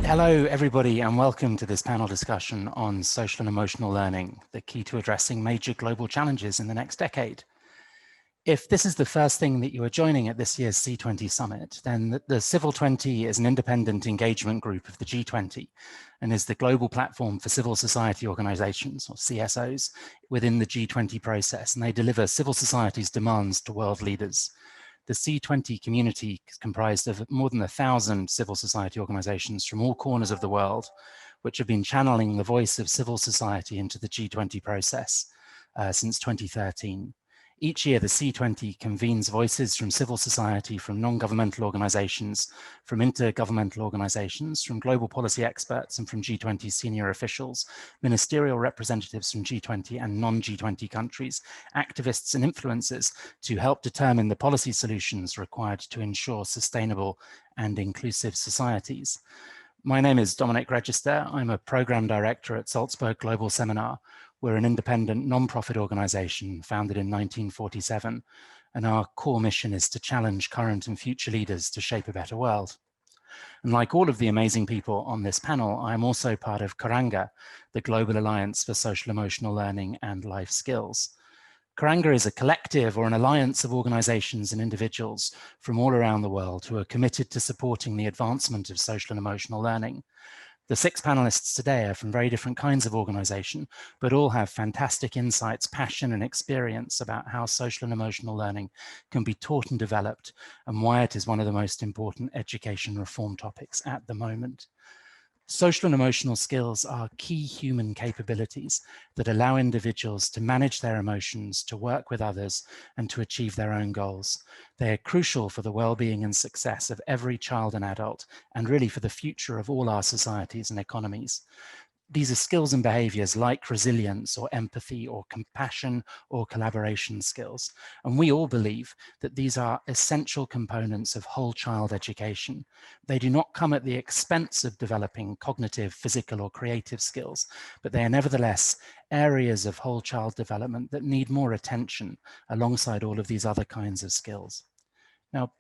Hello, everybody, and welcome to this panel discussion on social and emotional learning, the key to addressing major global challenges in the next decade. If this is the first thing that you are joining at this year's C20 Summit, then the Civil 20 is an independent engagement group of the G20 and is the global platform for civil society organizations, or CSOs, within the G20 process, and they deliver civil society's demands to world leaders. The C20 community is comprised of more than 1,000 civil society organizations from all corners of the world, which have been channeling the voice of civil society into the G20 process since 2013. Each year, the C20 convenes voices from civil society, from non-governmental organizations, from intergovernmental organizations, from global policy experts, and from G20 senior officials, ministerial representatives from G20 and non-G20 countries, activists and influencers to help determine the policy solutions required to ensure sustainable and inclusive societies. My name is Dominic Register. I'm a program director at Salzburg Global Seminar. We're an independent non-profit organization founded in 1947, and our core mission is to challenge current and future leaders to shape a better world. And like all of the amazing people on this panel, I'm also part of Curricula, the Global Alliance for Social Emotional Learning and Life Skills. Curricula is a collective or an alliance of organizations and individuals from all around the world who are committed to supporting the advancement of social and emotional learning. The 6 panelists today are from very different kinds of organization, but all have fantastic insights, passion, and experience about how social and emotional learning can be taught and developed, and why it is one of the most important education reform topics at the moment. Social and emotional skills are key human capabilities that allow individuals to manage their emotions, to work with others, and to achieve their own goals. They are crucial for the well-being and success of every child and adult, and really for the future of all our societies and economies. These are skills and behaviors like resilience or empathy or compassion or collaboration skills. And we all believe that these are essential components of whole child education. They do not come at the expense of developing cognitive, physical, or creative skills, but they are nevertheless areas of whole child development that need more attention alongside all of these other kinds of skills. Now,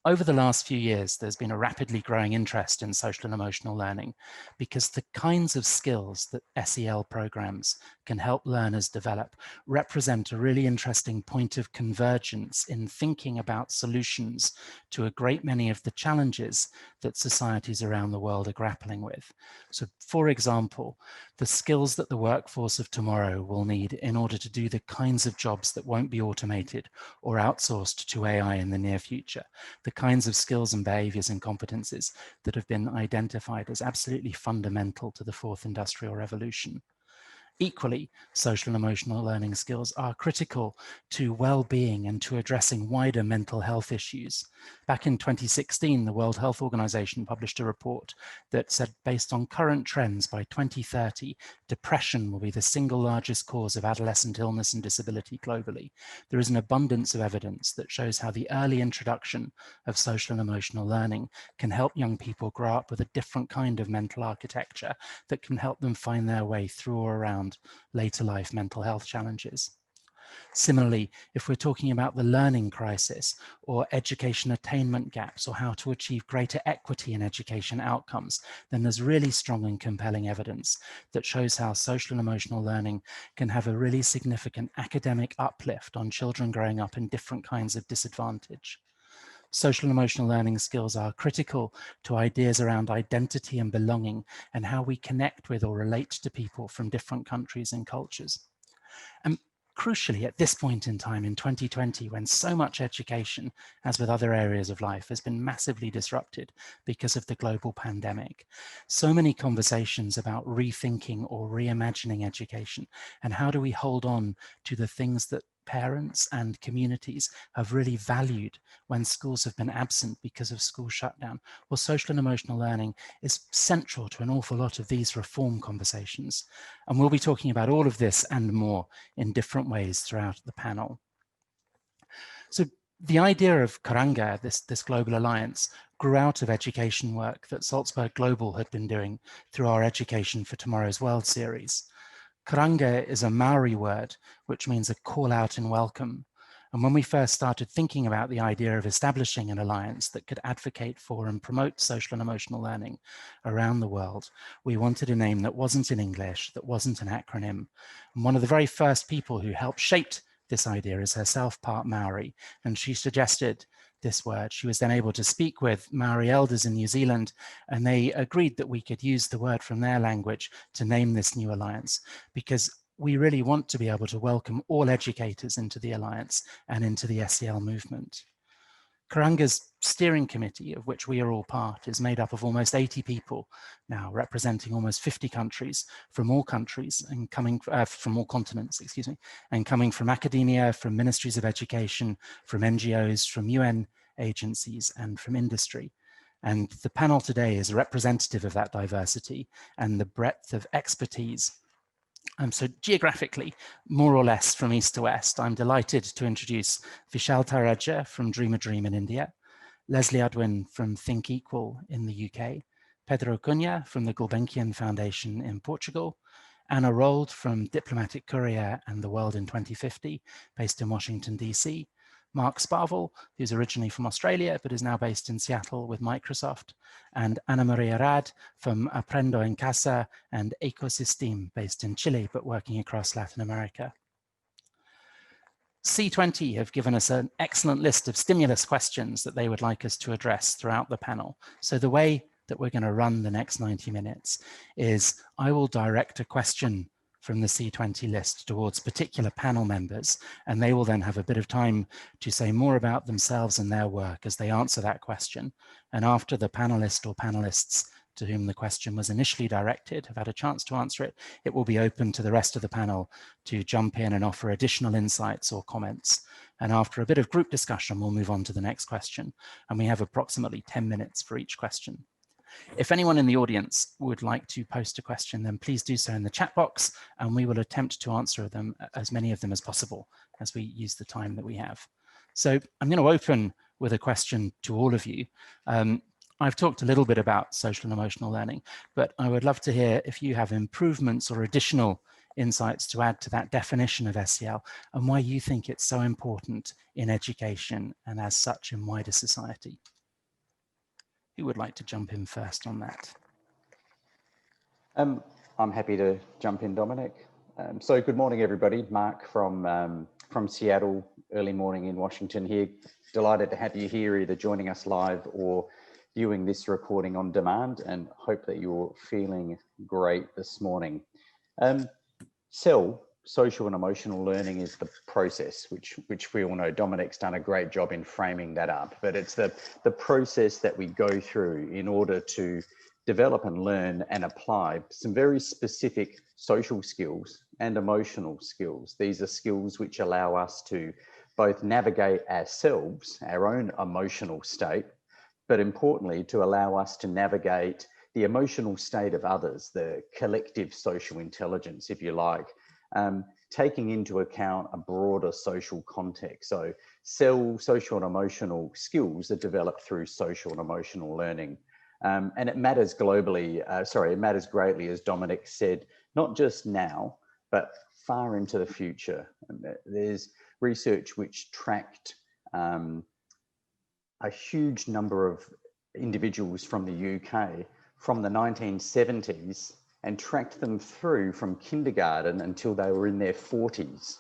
over the last few years, there's been a rapidly growing interest in social and emotional learning because the kinds of skills that SEL programs can help learners develop represent a really interesting point of convergence in thinking about solutions to a great many of the challenges that societies around the world are grappling with. So, for example, the skills that the workforce of tomorrow will need in order to do the kinds of jobs that won't be automated or outsourced to AI in the near future, the kinds of skills and behaviors and competences that have been identified as absolutely fundamental to the 4th Industrial Revolution. Equally, social and emotional learning skills are critical to well-being and to addressing wider mental health issues. Back in 2016, the World Health Organization published a report that said, based on current trends, by 2030, depression will be the single largest cause of adolescent illness and disability globally. There is an abundance of evidence that shows how the early introduction of social and emotional learning can help young people grow up with a different kind of mental architecture that can help them find their way through or around later life mental health challenges. Similarly, if we're talking about the learning crisis or education attainment gaps or how to achieve greater equity in education outcomes, then there's really strong and compelling evidence that shows how social and emotional learning can have a really significant academic uplift on children growing up in different kinds of disadvantage. Social and emotional learning skills are critical to ideas around identity and belonging and how we connect with or relate to people from different countries and cultures. And crucially, at this point in time in 2020, when so much education, as with other areas of life, has been massively disrupted because of the global pandemic, so many conversations about rethinking or reimagining education and how do we hold on to the things that parents and communities have really valued when schools have been absent because of school shutdown. Well, social and emotional learning is central to an awful lot of these reform conversations. And we'll be talking about all of this and more in different ways throughout the panel. So the idea of Curricula, this global alliance, grew out of education work that Salzburg Global had been doing through our Education for Tomorrow's World series. Curricula is a Maori word, which means a call out and welcome. And when we first started thinking about the idea of establishing an alliance that could advocate for and promote social and emotional learning around the world, we wanted a name that wasn't in English, that wasn't an acronym. And one of the very first people who helped shape this idea is herself part Maori, and she suggested this word. She was then able to speak with Maori elders in New Zealand, and they agreed that we could use the word from their language to name this new alliance, because we really want to be able to welcome all educators into the Alliance and into the SEL movement. Karanga's steering committee, of which we are all part, is made up of almost 80 people now, representing almost 50 countries from all countries and coming from all continents, excuse me, and coming from academia, from ministries of education, from NGOs, from UN agencies, and from industry. And the panel today is representative of that diversity and the breadth of expertise. So geographically, more or less from east to west, I'm delighted to introduce Vishal Taraja from Dream a Dream in India, Leslie Udwin from Think Equal in the UK, Pedro Cunha from the Gulbenkian Foundation in Portugal, Anna Rold from Diplomatic Courier and the World in 2050, based in Washington, DC, Mark Sparvel, who's originally from Australia, but is now based in Seattle with Microsoft, and Ana Maria Rad from Aprendo en Casa and Ecosystem, based in Chile, but working across Latin America. C20 have given us an excellent list of stimulus questions that they would like us to address throughout the panel. So the way that we're going to run the next 90 minutes is I will direct a question from the C20 list towards particular panel members, and they will then have a bit of time to say more about themselves and their work as they answer that question. And after the panelist or panelists to whom the question was initially directed have had a chance to answer it, it will be open to the rest of the panel to jump in and offer additional insights or comments. And after a bit of group discussion, we'll move on to the next question. And we have approximately 10 minutes for each question. If anyone in the audience would like to post a question, then please do so in the chat box, and we will attempt to answer them, as many of them as possible, as we use the time that we have. So I'm going to open with a question to all of you. I've talked a little bit about social and emotional learning, but I would love to hear if you have improvements or additional insights to add to that definition of SEL and why you think it's so important in education and as such in wider society. Who would like to jump in first on that? I'm happy to jump in, Dominic. So good morning, everybody. Mark from Seattle, early morning in Washington here. Delighted to have you here, either joining us live or viewing this recording on demand, and hope that you're feeling great this morning. SEL, social and emotional learning, is the process, which we all know. Dominic's done a great job in framing that up, but it's the process that we go through in order to develop and learn and apply some very specific social skills and emotional skills. These are skills which allow us to both navigate ourselves, our own emotional state, but importantly, to allow us to navigate the emotional state of others, the collective social intelligence, if you like, taking into account a broader social context. So social and emotional skills are developed through social and emotional learning. And it matters globally, it matters greatly, as Dominic said, not just now, but far into the future. There's research which tracked a huge number of individuals from the UK from the 1970s and tracked them through from kindergarten until they were in their 40s.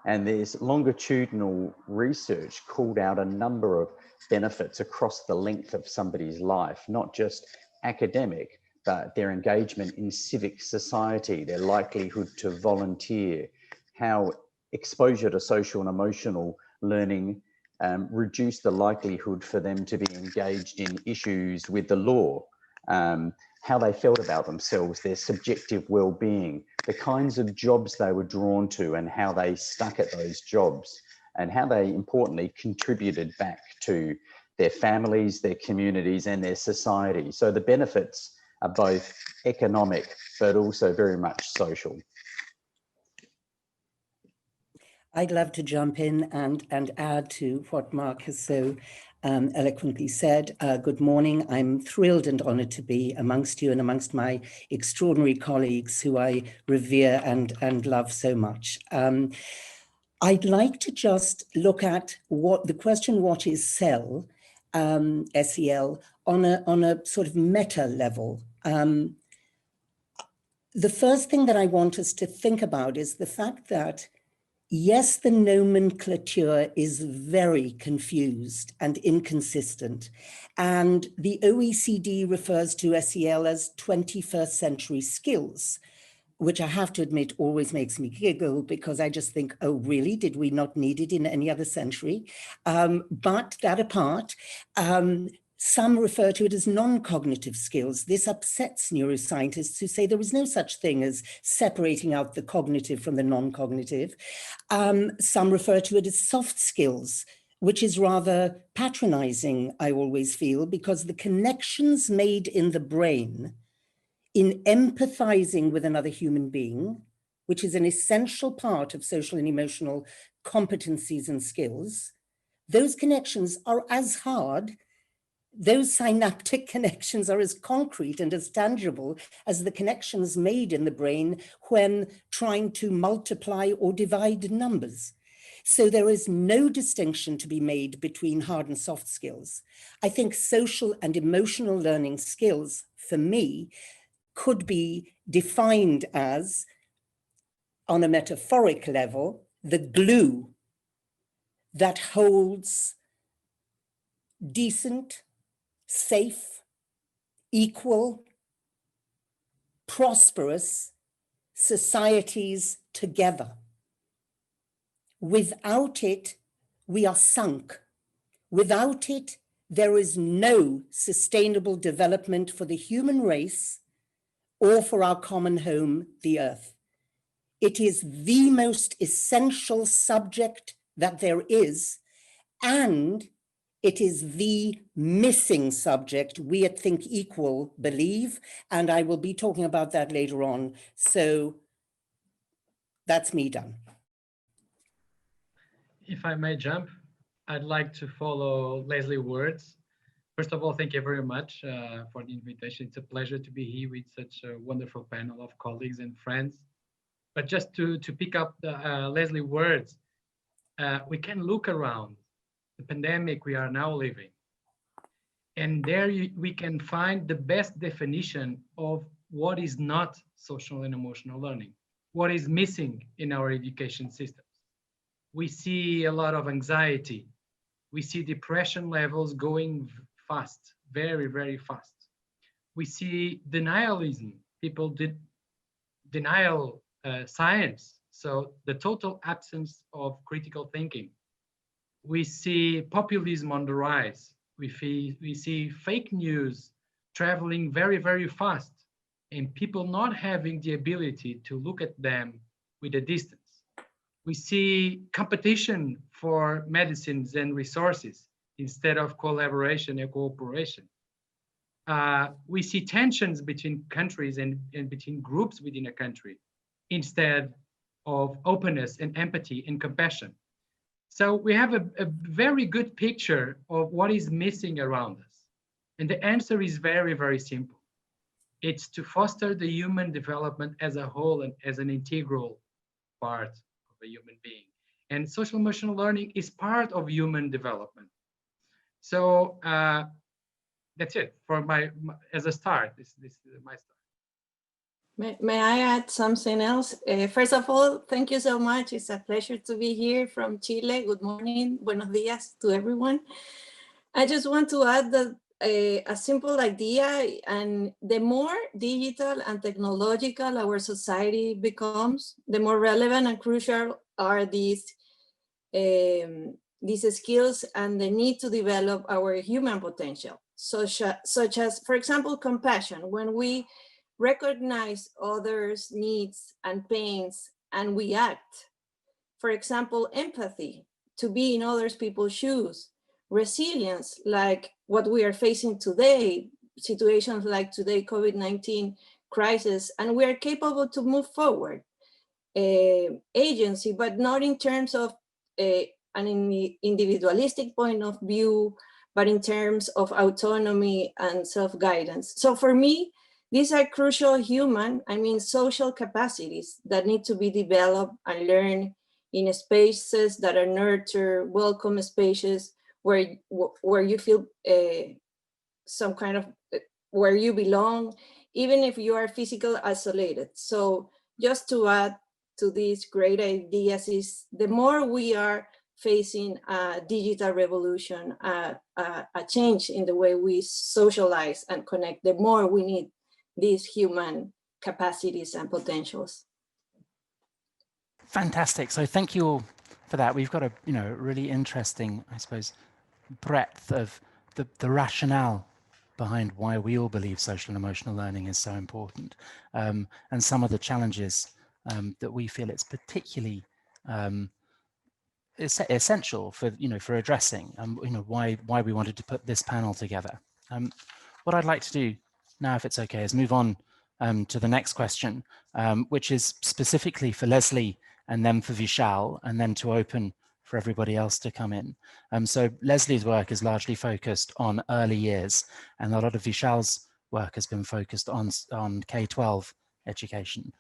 And there's longitudinal research called out a number of benefits across the length of somebody's life, not just academic, but their engagement in civic society, their likelihood to volunteer, how exposure to social and emotional learning reduced the likelihood for them to be engaged in issues with the law, how they felt about themselves, their subjective well-being, the kinds of jobs they were drawn to and how they stuck at those jobs, and how they importantly contributed back to their families, their communities and their society. So the benefits are both economic, but also very much social. I'd love to jump in and add to what Mark has so eloquently said. Good morning. I'm thrilled and honored to be amongst you and amongst my extraordinary colleagues who I revere and love so much. I'd like to just look at what the question, what is SEL, SEL, on a sort of meta level. The first thing that I want us to think about is the fact that, yes, the nomenclature is very confused and inconsistent. And the OECD refers to SEL as 21st century skills, which I have to admit always makes me giggle, because I just think, oh, really? Did we not need it in any other century? But that apart, some refer to it as non-cognitive skills. This upsets neuroscientists who say there is no such thing as separating out the cognitive from the non-cognitive. Some refer to it as soft skills, which is rather patronizing, I always feel, because the connections made in the brain in empathizing with another human being, which is an essential part of social and emotional competencies and skills, those connections are as hard, those synaptic connections are as concrete and as tangible as the connections made in the brain when trying to multiply or divide numbers. So there is no distinction to be made between hard and soft skills. I think social and emotional learning skills, for me, could be defined as, on a metaphoric level, the glue that holds decent, safe, equal, prosperous societies together. Without it, we are sunk. Without it, there is no sustainable development for the human race or for our common home, the earth. It is the most essential subject that there is, and it is the missing subject we at Think Equal believe, and I will be talking about that later on. So that's me done. If I may jump, I'd like to follow Leslie's words. First of all, thank you very much for the invitation. It's a pleasure to be here with such a wonderful panel of colleagues and friends. But just to pick up Leslie's words, we can look around the pandemic we are now living, and there we can find the best definition of what is not social and emotional learning, what is missing in our education systems. We see a lot of anxiety. We see depression levels going fast, very, very fast. We see denialism, people denial science, so the total absence of critical thinking. We see populism on the rise. We see fake news traveling very, very fast, and people not having the ability to look at them with a distance. We see competition for medicines and resources instead of collaboration and cooperation. We see tensions between countries and between groups within a country instead of openness and empathy and compassion. So we have a very good picture of what is missing around us. And the answer is very, very simple. It's to foster the human development as a whole and as an integral part of a human being. And social emotional learning is part of human development. So that's it for as a start. This is my start. May I add something else? First of all, thank you so much. It's a pleasure to be here from Chile. Good morning, buenos días to everyone. I just want to add that a simple idea, and the more digital and technological our society becomes, the more relevant and crucial are these skills and the need to develop our human potential, such as, for example, compassion. When we recognize others' needs and pains and we act. For example, empathy, to be in other people's shoes. Resilience, like what we are facing today, situations like today, COVID-19 crisis, and we are capable to move forward. Agency, but not in terms of an individualistic point of view, but in terms of autonomy and self-guidance. So for me, these are crucial social capacities that need to be developed and learned in spaces that are nurtured, welcome spaces where you feel some kind of, where you belong, even if you are physically isolated. So just to add to these great ideas is the more we are facing a digital revolution, a change in the way we socialize and connect, the more we need these human capacities and potentials. Fantastic. So thank you all for that. We've got a really interesting, I suppose, breadth of the rationale behind why we all believe social and emotional learning is so important, and some of the challenges that we feel it's particularly essential for for addressing, why we wanted to put this panel together. What I'd like to do now, if it's okay, is move on to the next question, which is specifically for Leslie and then for Vishal, and then to open for everybody else to come in. So Leslie's work is largely focused on early years, and a lot of Vishal's work has been focused on K-12 education.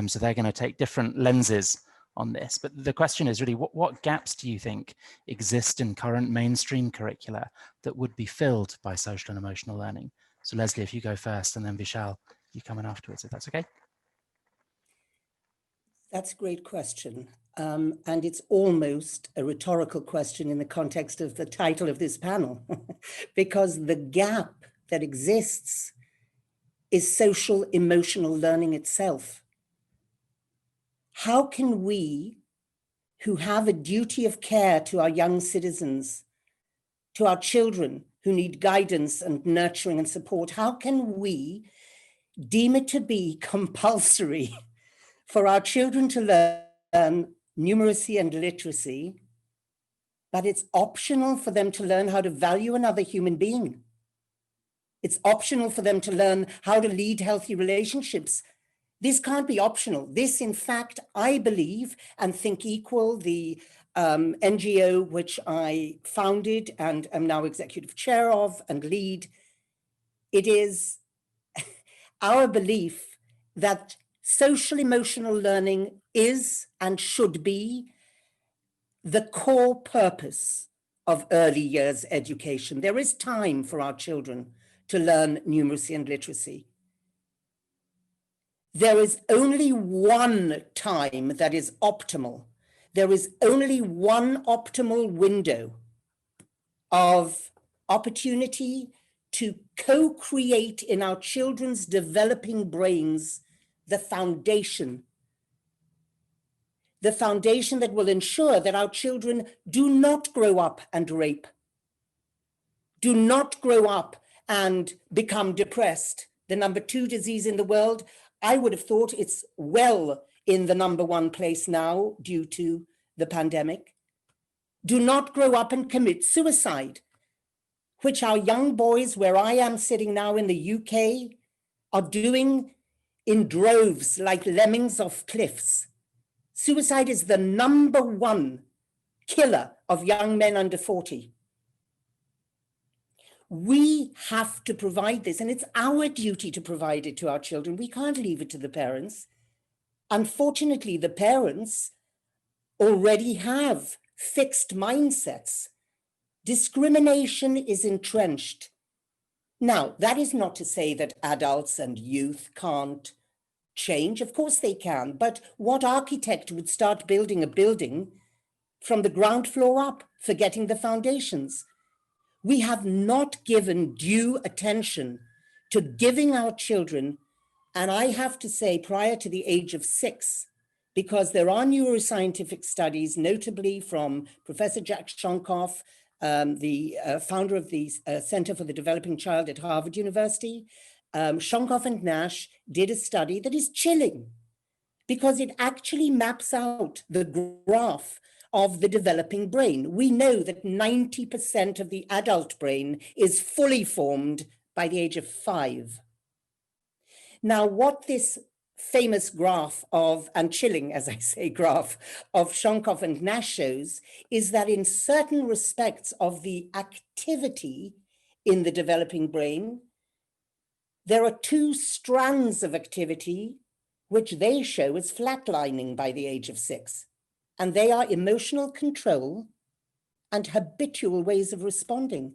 So they're going to take different lenses on this. But the question is really, what gaps do you think exist in current mainstream curricula that would be filled by social and emotional learning? So Leslie, if you go first, and then Vishal, you come in afterwards, if that's okay. That's a great question. And it's almost a rhetorical question in the context of the title of this panel, because the gap that exists is social emotional learning itself. How can we, who have a duty of care to our young citizens, to our children who need guidance and nurturing and support, how can we deem it to be compulsory for our children to learn numeracy and literacy, but it's optional for them to learn how to value another human being? It's optional for them to learn how to lead healthy relationships. This can't be optional. This, in fact, I believe, and Think Equal, the NGO which I founded and am now executive chair of and lead, it is our belief that social emotional learning is and should be the core purpose of early years education. There is time for our children to learn numeracy and literacy. There is only one time that is optimal. There is only one optimal window of opportunity to co-create in our children's developing brains the foundation that will ensure that our children do not grow up and rape, do not grow up and become depressed. The number 2 disease in the world, I would have thought it's well in the number 1 place now due to the pandemic. Do not grow up and commit suicide, which our young boys, where I am sitting now in the UK, are doing in droves like lemmings off cliffs. Suicide is the number 1 killer of young men under 40. We have to provide this, and it's our duty to provide it to our children. We can't leave it to the parents. Unfortunately, the parents already have fixed mindsets. Discrimination is entrenched. Now, that is not to say that adults and youth can't change. Of course they can, but what architect would start building a building from the ground floor up, forgetting the foundations? We have not given due attention to giving our children, and I have to say prior to the age of 6, because there are neuroscientific studies, notably from Professor Jack Shonkoff, the founder of the Center for the Developing Child at Harvard University. Shonkoff and Nash did a study that is chilling because it actually maps out the graph of the developing brain. We know that 90% of the adult brain is fully formed by the age of 5. Now, what this famous graph of, and chilling, as I say, graph of Shonkoff and Nash shows is that in certain respects of the activity in the developing brain, there are 2 strands of activity which they show as flatlining by the age of 6. and they are emotional control and habitual ways of responding.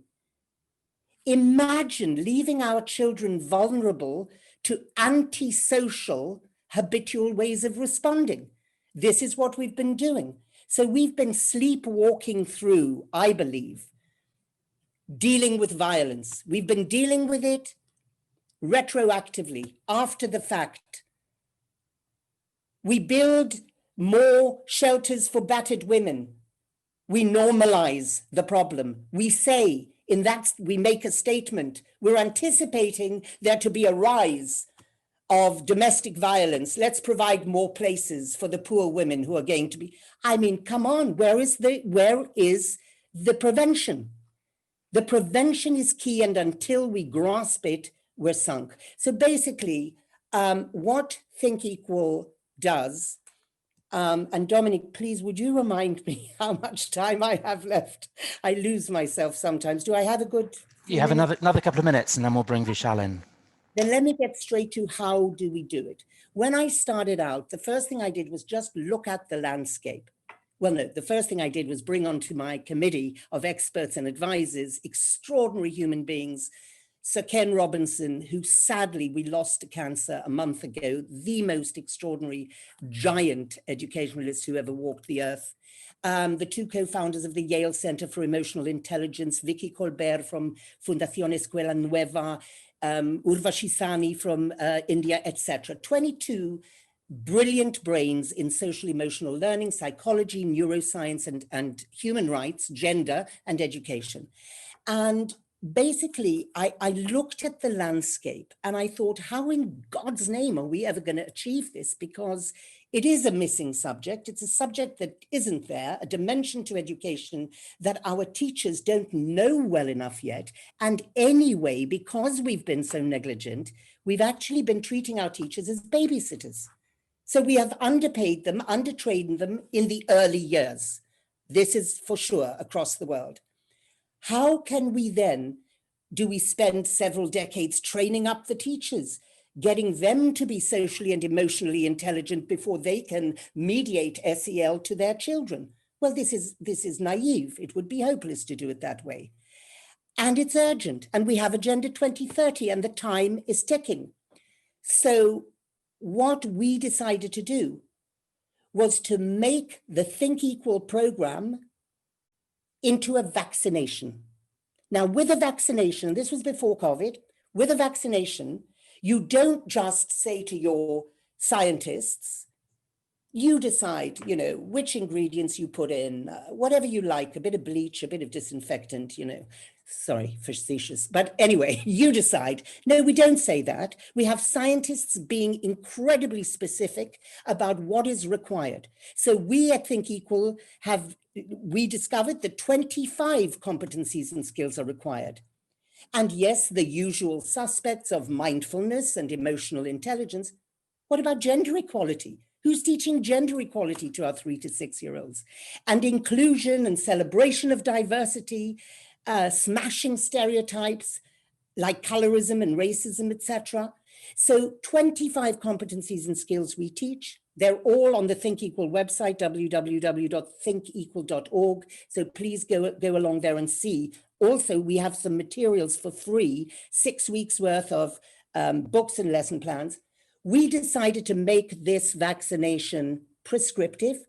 Imagine leaving our children vulnerable to antisocial habitual ways of responding. This is what we've been doing. So we've been sleepwalking through, I believe, dealing with violence. We've been dealing with it retroactively, after the fact. We build more shelters for battered women. We normalize the problem. We say, in that, we make a statement, we're anticipating there to be a rise of domestic violence. Let's provide more places for the poor women who are going to be. I mean, come on, where is the prevention? The prevention is key, and until we grasp it, we're sunk. So basically, what Think Equal does, and Dominic, please, would you remind me how much time I have left? I lose myself sometimes. Do I have a good? You have another couple of minutes, and then we'll bring Vishal in. Then let me get straight to how do we do it. When I started out, the first thing I did was just look at the landscape. Well, no, the first thing I did was bring onto my committee of experts and advisors, extraordinary human beings, Sir Ken Robinson, who sadly we lost to cancer a month ago, the most extraordinary giant educationalist who ever walked the earth. The two co-founders of the Yale Center for Emotional Intelligence, Vicky Colbert from Fundación Escuela Nueva, Urvashi Sani from India, etc. 22 brilliant brains in social emotional learning, psychology, neuroscience, and human rights, gender, and education. And basically, I looked at the landscape and I thought, how in God's name are we ever going to achieve this? Because it is a missing subject. It's a subject that isn't there, a dimension to education that our teachers don't know well enough yet. And anyway, because we've been so negligent, we've actually been treating our teachers as babysitters. So we have underpaid them, undertrained them in the early years. This is for sure across the world. How can we then, do we spend several decades training up the teachers, getting them to be socially and emotionally intelligent before they can mediate SEL to their children? Well, this is naive. It would be hopeless to do it that way. And it's urgent. And we have Agenda 2030 and the time is ticking. So what we decided to do was to make the Think Equal program into a vaccination. Now, with a vaccination, this was before COVID, with a vaccination, you don't just say to your scientists, you decide, which ingredients you put in, whatever you like, a bit of bleach, a bit of disinfectant, sorry, facetious. But anyway, you decide. No, we don't say that. We have scientists being incredibly specific about what is required. So we at Think Equal we discovered that 25 competencies and skills are required. And yes, the usual suspects of mindfulness and emotional intelligence. What about gender equality? Who's teaching gender equality to our 3 to 6 year olds? And inclusion and celebration of diversity, smashing stereotypes like colorism and racism, etc. So 25 competencies and skills we teach. They're all on the Think Equal website, www.thinkequal.org. So please go along there and see. Also, we have some materials for free, 6 weeks worth of books and lesson plans. We decided to make this vaccination prescriptive.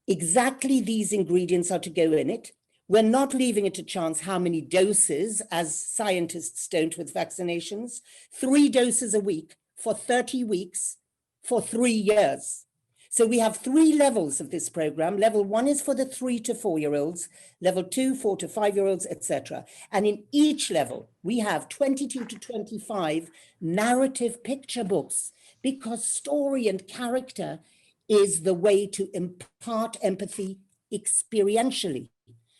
Exactly these ingredients are to go in it. We're not leaving it to chance how many doses, as scientists don't with vaccinations. 3 doses a week for 30 weeks for 3 years. So we have 3 levels of this program. Level 1 is for the 3 to 4 year olds, level 2, 4 to 5 year olds, etc. And in each level, we have 22 to 25 narrative picture books, because story and character is the way to impart empathy experientially.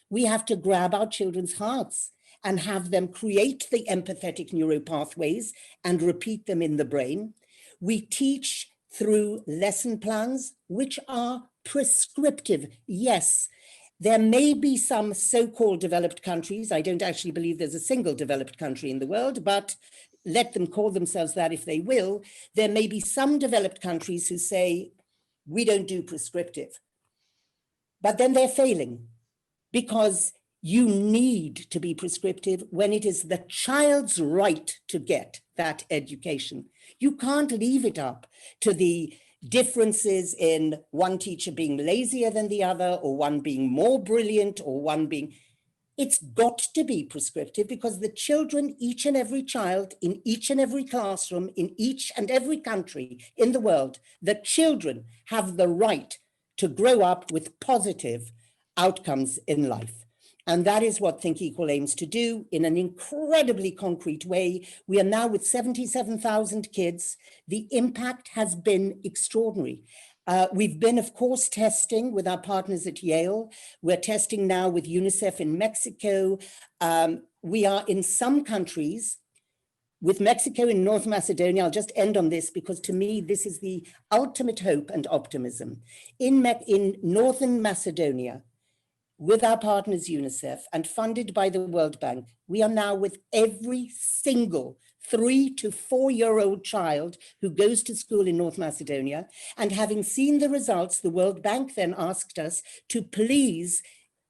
We have to grab our children's hearts and have them create the empathetic neuropathways and repeat them in the brain. We teach through lesson plans, which are prescriptive. Yes, there may be some so-called developed countries. I don't actually believe there's a single developed country in the world, but let them call themselves that if they will. There may be some developed countries who say, we don't do prescriptive. but then they're failing because you need to be prescriptive when it is the child's right to get that education. You can't leave it up to the differences in one teacher being lazier than the other, or one being more brilliant, or one being... It's got to be prescriptive because the children, each and every child in each and every classroom, in each and every country in the world, the children have the right to grow up with positive outcomes in life. And that is what Think Equal aims to do in an incredibly concrete way. We are now with 77,000 kids. The impact has been extraordinary. We've been, of course, testing with our partners at Yale. We're testing now with UNICEF in Mexico. We are in some countries, with Mexico and North Macedonia. I'll just end on this because to me, this is the ultimate hope and optimism. In Northern Macedonia, with our partners UNICEF and funded by the World Bank, we are now with every single 3 to 4-year-old child who goes to school in North Macedonia. And having seen the results, the World Bank then asked us to please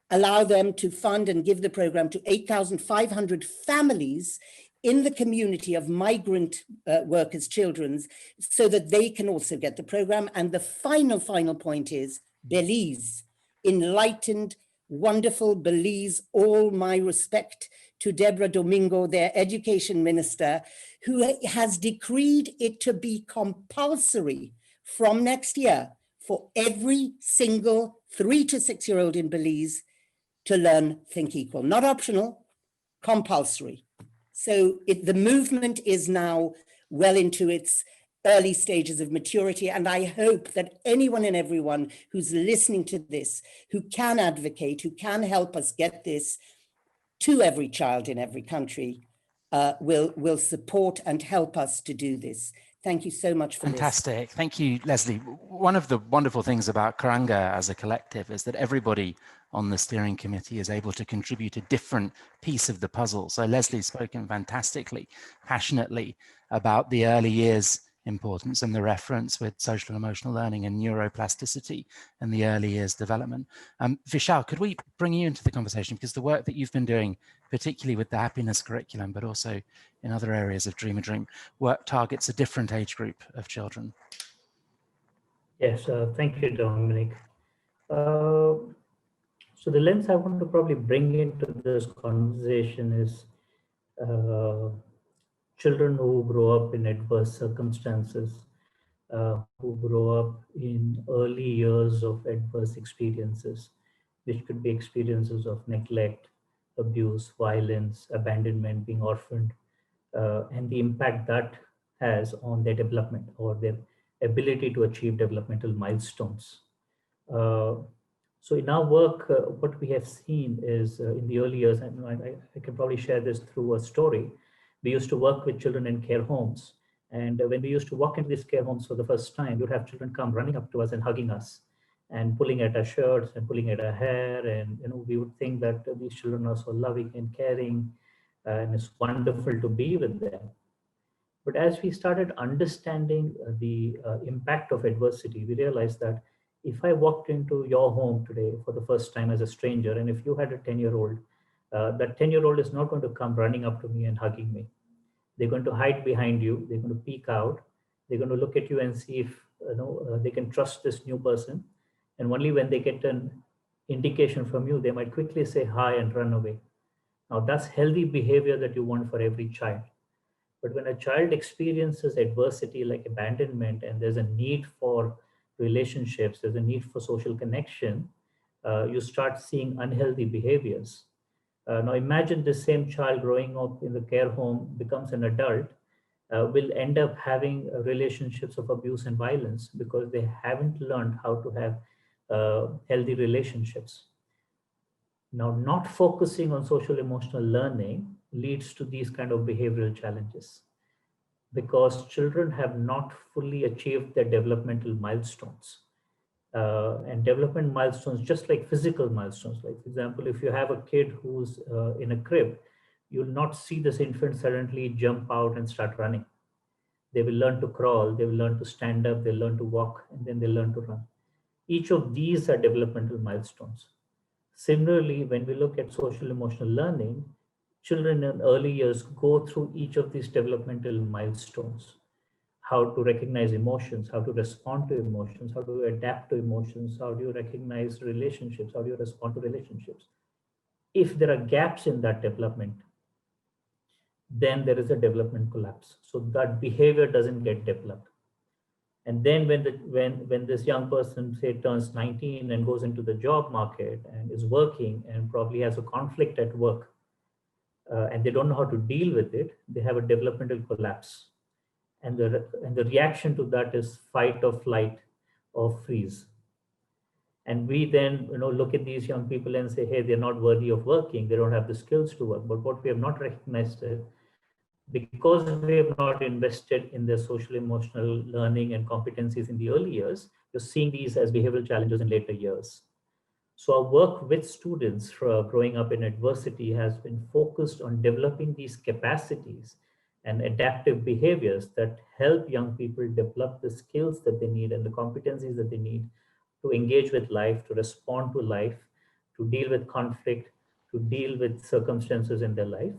allow them to fund and give the program to 8,500 families in the community of migrant workers' children, so that they can also get the program. And the final point is Belize, enlightened, wonderful Belize. All my respect to Deborah Domingo, their education minister, who has decreed it to be compulsory from next year for every single 3 to 6-year-old in Belize to learn Think Equal. Not optional, compulsory. So the movement is now well into its early stages of maturity. And I hope that anyone and everyone who's listening to this, who can advocate, who can help us get this to every child in every country, will support and help us to do this. Thank you so much for Fantastic. Thank you, Leslie. One of the wonderful things about Curricula as a collective is that everybody on the steering committee is able to contribute a different piece of the puzzle. So Leslie's spoken fantastically, passionately about the early years importance and the reference with social and emotional learning and neuroplasticity and the early years development. Vishal, could we bring you into the conversation, because the work that you've been doing, particularly with the happiness curriculum, but also in other areas of Dream a Dream, work targets a different age group of children. Yes, thank you, Dominic. So the lens I want to probably bring into this conversation is children who grow up in adverse circumstances, who grow up in early years of adverse experiences, which could be experiences of neglect, abuse, violence, abandonment, being orphaned, and the impact that has on their development or their ability to achieve developmental milestones. So in our work, what we have seen is in the early years, and I can probably share this through a story. We used to work with children in care homes. And when we used to walk into these care homes for the first time, you'd have children come running up to us and hugging us and pulling at our shirts and pulling at our hair. And we would think that these children are so loving and caring, and it's wonderful to be with them. But as we started understanding the impact of adversity, we realized that if I walked into your home today for the first time as a stranger, and if you had a 10-year-old, that 10-year-old is not going to come running up to me and hugging me. They're going to hide behind you. They're going to peek out. They're going to look at you and see if they can trust this new person. And only when they get an indication from you, they might quickly say hi and run away. Now that's healthy behavior that you want for every child. But when a child experiences adversity like abandonment, and there's a need for relationships, there's a need for social connection, you start seeing unhealthy behaviors. Now imagine the same child growing up in the care home, becomes an adult, will end up having relationships of abuse and violence because they haven't learned how to have healthy relationships. Now, not focusing on social emotional learning leads to these kind of behavioral challenges because children have not fully achieved their developmental milestones. And development milestones, just like physical milestones, like for example, if you have a kid who's in a crib, you'll not see this infant suddenly jump out and start running. They will learn to crawl, they will learn to stand up, they'll learn to walk, and then they'll learn to run. Each of these are developmental milestones. Similarly, when we look at social emotional learning, children in early years go through each of these developmental milestones. How to recognize emotions, how to respond to emotions, how to adapt to emotions, how do you recognize relationships, how do you respond to relationships. If there are gaps in that development, then there is a development collapse. So that behavior doesn't get developed. And then when this young person, say, turns 19 and goes into the job market and is working and probably has a conflict at work, and they don't know how to deal with it, they have a developmental collapse. And the reaction to that is fight or flight or freeze. And we then look at these young people and say, hey, they're not worthy of working, they don't have the skills to work. But what we have not recognized is, because we have not invested in their social emotional learning and competencies in the early years, you're seeing these as behavioral challenges in later years. So our work with students for growing up in adversity has been focused on developing these capacities and adaptive behaviors that help young people develop the skills that they need and the competencies that they need to engage with life, to respond to life, to deal with conflict, to deal with circumstances in their life.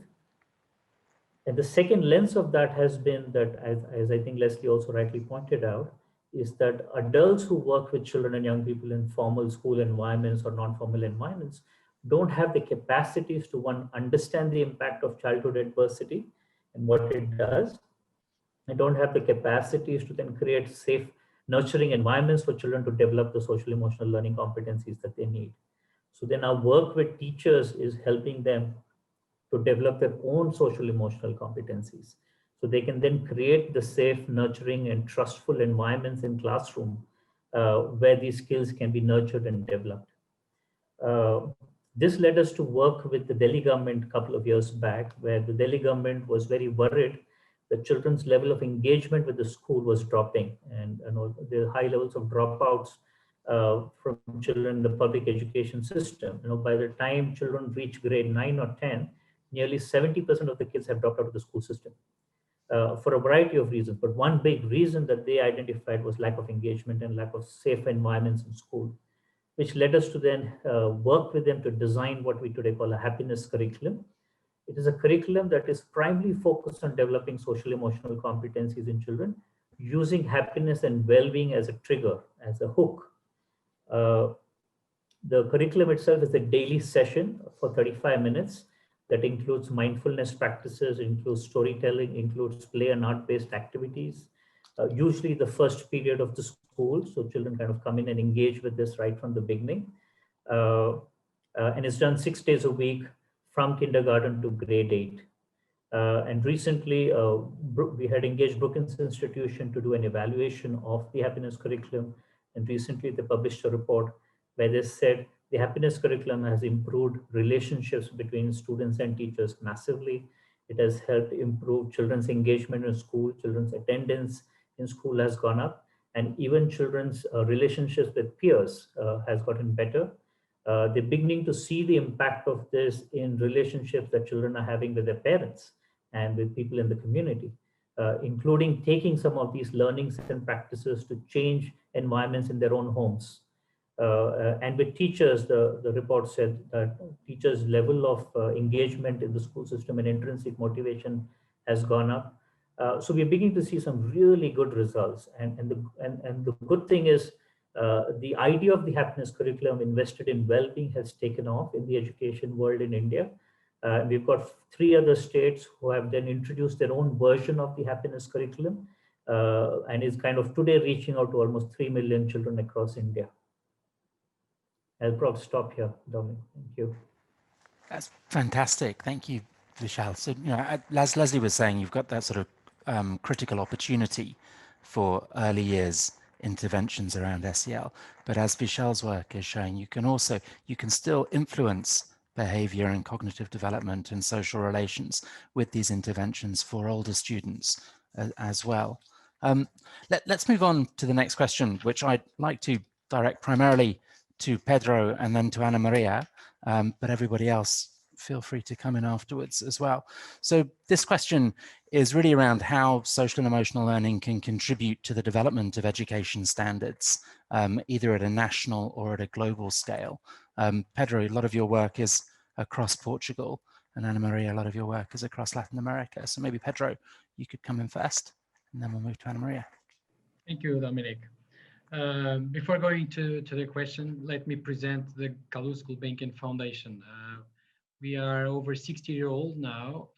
And the second lens of that has been that, as I think Leslie also rightly pointed out, is that adults who work with children and young people in formal school environments or non-formal environments don't have the capacities to, one, understand the impact of childhood adversity and what it does. They don't have the capacities to then create safe, nurturing environments for children to develop the social emotional learning competencies that they need. So then our work with teachers is helping them to develop their own social emotional competencies. So they can then create the safe, nurturing, and trustful environments in classroom where these skills can be nurtured and developed. This led us to work with the Delhi government a couple of years back, where the Delhi government was very worried that children's level of engagement with the school was dropping, and the high levels of dropouts from children in the public education system. By the time children reach grade 9 or 10, nearly 70% of the kids have dropped out of the school system for a variety of reasons. But one big reason that they identified was lack of engagement and lack of safe environments in school, which led us to then work with them to design what we today call a happiness curriculum. It is a curriculum that is primarily focused on developing social emotional competencies in children, using happiness and well-being as a trigger, as a hook. The curriculum itself is a daily session for 35 minutes that includes mindfulness practices, includes storytelling, includes play and art-based activities. Usually the first period of the school, so children kind of come in and engage with this right from the beginning. And it's done 6 days a week from kindergarten to grade 8. And recently, we had engaged Brookings Institution to do an evaluation of the happiness curriculum. And recently they published a report where they said the happiness curriculum has improved relationships between students and teachers massively. It has helped improve children's engagement in school, children's attendance in school has gone up, and even children's relationships with peers has gotten better. They're beginning to see the impact of this in relationships that children are having with their parents and with people in the community, including taking some of these learnings and practices to change environments in their own homes. And with teachers, the report said that teachers' level of engagement in the school system and intrinsic motivation has gone up. So we're beginning to see some really good results. And the good thing is the idea of the happiness curriculum invested in well-being has taken off in the education world in India. We've got 3 other states who have then introduced their own version of the happiness curriculum and is kind of today reaching out to almost 3 million children across India. I'll probably stop here, Dominic. Thank you. That's fantastic. Thank you, Vishal. So, as Leslie was saying, you've got that sort of critical opportunity for early years interventions around SEL. But as Vishal's work is showing, you can still influence behavior and cognitive development and social relations with these interventions for older students as well. Let's move on to the next question, which I'd like to direct primarily to Pedro and then to Ana Maria, but everybody else feel free to come in afterwards as well. So this question is really around how social and emotional learning can contribute to the development of education standards, either at a national or at a global scale. Pedro, a lot of your work is across Portugal, and Ana Maria, a lot of your work is across Latin America. So maybe Pedro, you could come in first, and then we'll move to Ana Maria. Thank you, Dominic. Before going to the question, let me present the Kaluska Banking Foundation. We are over 60-year-old now.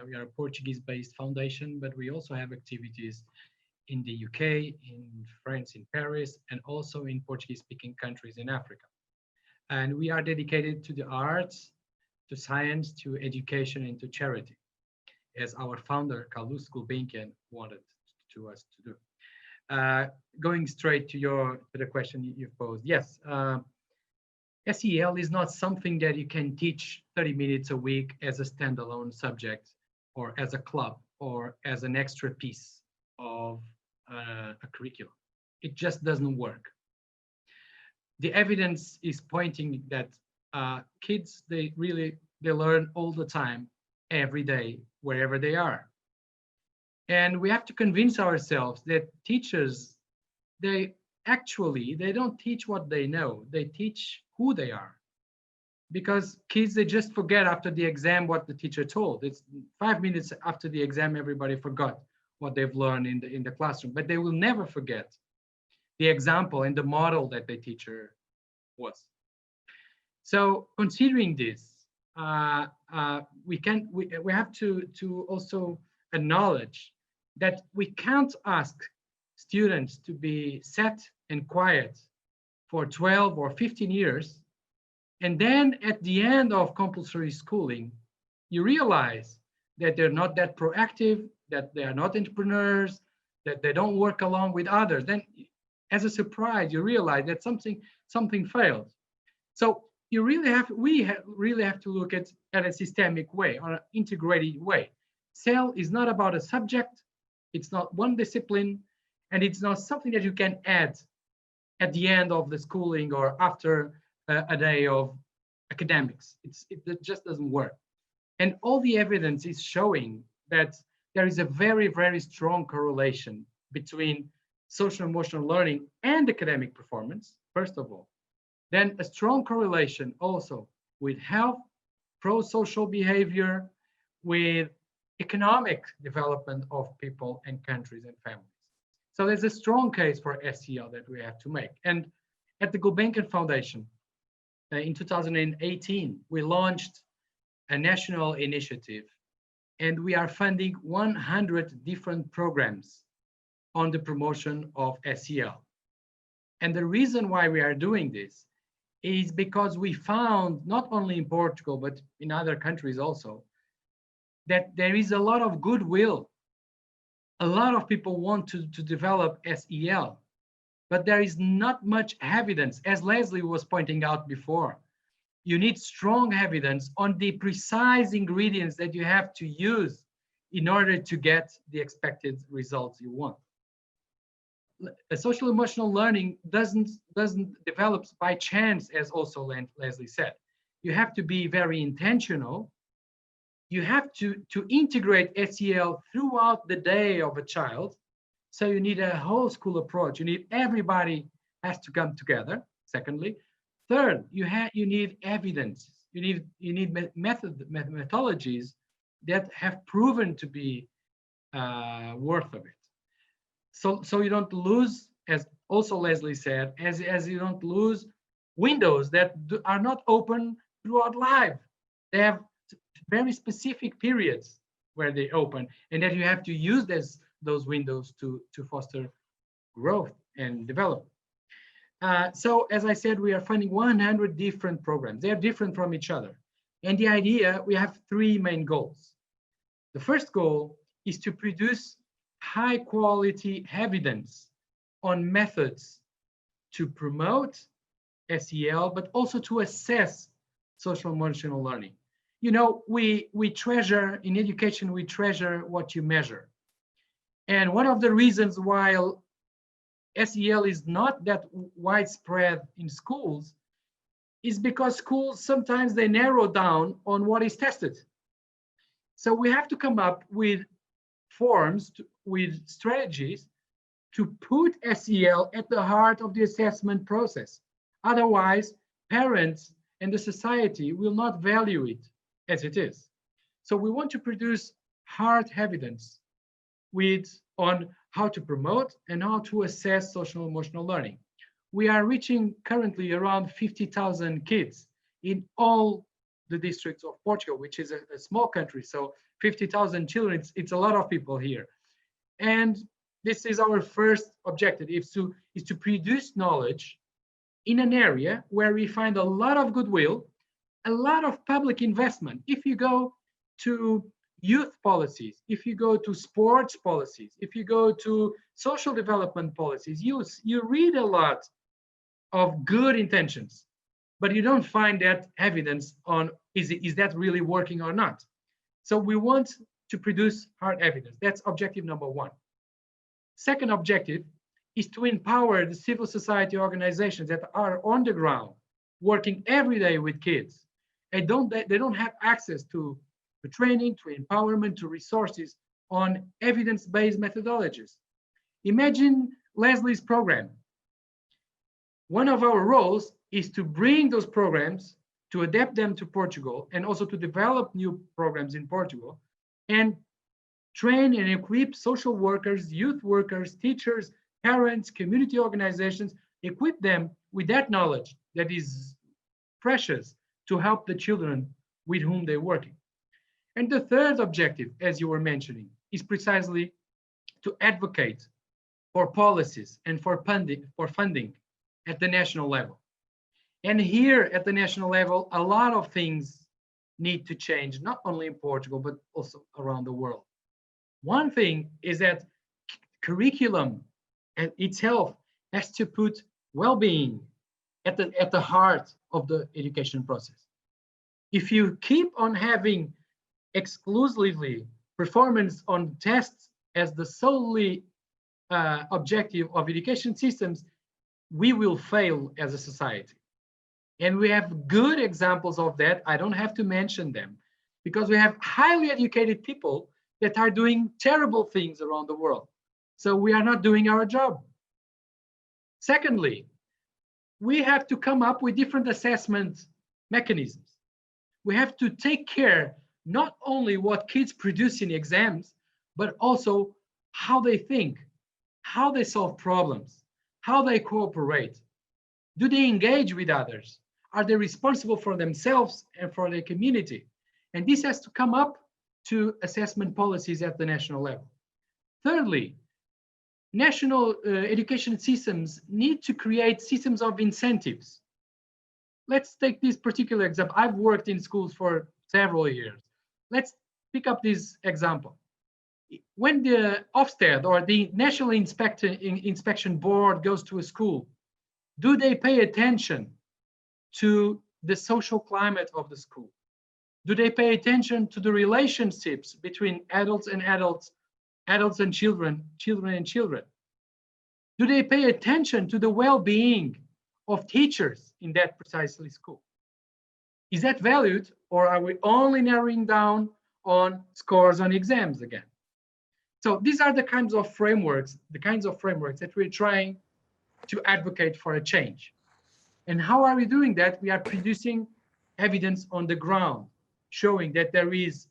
We are a Portuguese-based foundation, but we also have activities in the UK, in France, in Paris, and also in Portuguese-speaking countries in Africa. And we are dedicated to the arts, to science, to education, and to charity, as our founder, Kaluska Banking, wanted us to do. Going straight to the question you've posed, yes, SEL is not something that you can teach 30 minutes a week as a standalone subject, or as a club, or as an extra piece of a curriculum. It just doesn't work. The evidence is pointing that kids, they learn all the time, every day, wherever they are. And we have to convince ourselves that teachers, they don't teach what they know, they teach who they are. Because kids, they just forget after the exam what the teacher told. It's 5 minutes after the exam, everybody forgot what they've learned in the classroom, but they will never forget the example and the model that the teacher was. So considering this, we have to also acknowledge that we can't ask students to be set and quiet for 12 or 15 years, and then at the end of compulsory schooling, you realize that they're not that proactive, that they are not entrepreneurs, that they don't work along with others. Then, as a surprise, you realize that something failed. So we really have to look at a systemic way, or an integrated way. SEL is not about a subject, it's not one discipline, and it's not something that you can add at the end of the schooling or after a day of academics. It just doesn't work. And all the evidence is showing that there is a very, very strong correlation between social emotional learning and academic performance, first of all. Then a strong correlation also with health, pro-social behavior, with economic development of people and countries and families. So there's a strong case for SEL that we have to make. And at the Gulbenkian Foundation, in 2018, we launched a national initiative, and we are funding 100 different programs on the promotion of SEL. And the reason why we are doing this is because we found, not only in Portugal, but in other countries also, that there is a lot of goodwill. A lot of people want to develop SEL, but there is not much evidence, as Leslie was pointing out before. You need strong evidence on the precise ingredients that you have to use in order to get the expected results you want. Social emotional learning doesn't develop by chance, as also Leslie said. You have to be very intentional. You have to integrate SEL throughout the day of a child. So you need a whole school approach. You need everybody has to come together. Secondly, third, you need evidence. You need methodologies that have proven to be worth of it. So you don't lose, as also Leslie said, as you don't lose windows that are not open throughout life. They have very specific periods where they open, and that you have to use those windows to foster growth and development. So as I said, we are funding 100 different programs. They're different from each other. And the idea, we have 3 main goals. The first goal is to produce high quality evidence on methods to promote SEL, but also to assess social emotional learning. You know, we treasure, in education, we treasure what you measure. And one of the reasons why SEL is not that widespread in schools is because schools sometimes they narrow down on what is tested. So we have to come up with forms, with strategies to put SEL at the heart of the assessment process. Otherwise, parents and the society will not value it as it is. So we want to produce hard evidence on how to promote and how to assess social emotional learning. We are reaching currently around 50,000 kids in all the districts of Portugal, which is a small country. So 50,000 children, it's a lot of people here. And this is our first objective, is to produce knowledge in an area where we find a lot of goodwill, a lot of public investment. If you go to youth policies, if you go to sports policies, if you go to social development policies, you read a lot of good intentions, but you don't find that evidence on is that really working or not. So we want to produce hard evidence. That's objective number one. Second objective is to empower the civil society organizations that are on the ground, working every day with kids. They don't have access to training, to empowerment, to resources on evidence-based methodologies. Imagine Leslie's program. One of our roles is to bring those programs, to adapt them to Portugal, and also to develop new programs in Portugal, and train and equip social workers, youth workers, teachers, parents, community organizations, equip them with that knowledge that is precious to help the children with whom they're working. And the third objective, as you were mentioning, is precisely to advocate for policies and for funding at the national level. And here at the national level, a lot of things need to change, not only in Portugal, but also around the world. One thing is that curriculum itself has to put well-being at the heart of the education process. If you keep on having exclusively performance on tests as the solely objective of education systems, we will fail as a society. And we have good examples of that. I don't have to mention them because we have highly educated people that are doing terrible things around the world. So we are not doing our job. Secondly, we have to come up with different assessment mechanisms. We have to take care not only what kids produce in exams, but also how they think, how they solve problems, how they cooperate. Do they engage with others? Are they responsible for themselves and for their community? And this has to come up to assessment policies at the national level. Thirdly, national education systems need to create systems of incentives. Let's take this particular example. I've worked in schools for several years. Let's pick up this example. When the Ofsted or the National Inspection Board goes to a school, do they pay attention to the social climate of the school? Do they pay attention to the relationships between adults and adults, adults and children, children and children? Do they pay attention to the well-being of teachers in that precisely school? Is that valued, or are we only narrowing down on scores on exams again? So these are the kinds of frameworks that we're trying to advocate for a change. And how are we doing that? We are producing evidence on the ground, showing that there is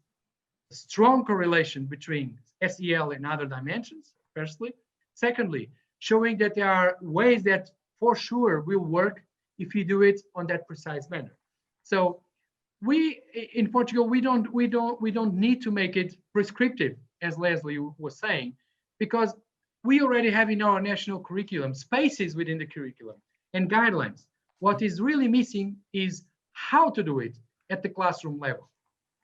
a strong correlation between SEL and other dimensions, firstly. Secondly, showing that there are ways that for sure will work if you do it on that precise manner. So we in Portugal, we don't need to make it prescriptive, as Leslie was saying, because we already have in our national curriculum spaces within the curriculum and guidelines. What is really missing is how to do it at the classroom level.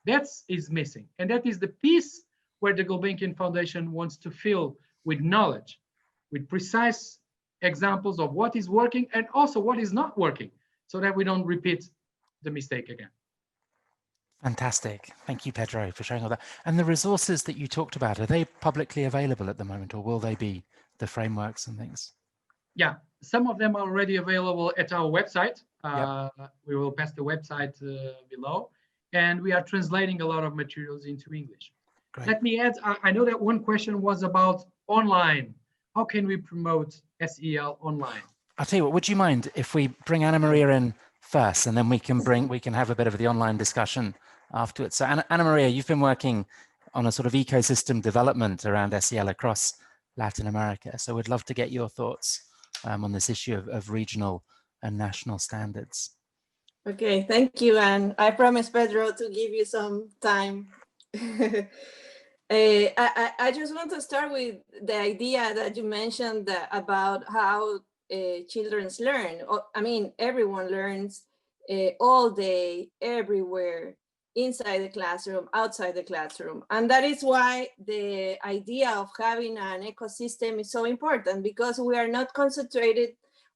That is missing. And that is the piece where the Gulbenkian Foundation wants to fill with knowledge, with precise examples of what is working and also what is not working, so that we don't repeat the mistake again. Fantastic. Thank you, Pedro, for sharing all that. And the resources that you talked about, are they publicly available at the moment, or will they be, the frameworks and things? Yeah, Some of them are already available at our website. Yep. We will pass the website below. And we are translating a lot of materials into English. Great. Let me add, I know that one question was about online. How can we promote SEL online? I'll tell you what, would you mind if we bring Anna Maria in first, and then we can have a bit of the online discussion afterwards. So Anna Maria, you've been working on a sort of ecosystem development around SEL across Latin America. So we'd love to get your thoughts on this issue of regional and national standards. Okay, thank you. And I promise, Pedro, to give you some time. I just want to start with the idea that you mentioned about how children learn. I mean, everyone learns all day, everywhere, inside the classroom, outside the classroom. And that is why the idea of having an ecosystem is so important, because we are not concentrated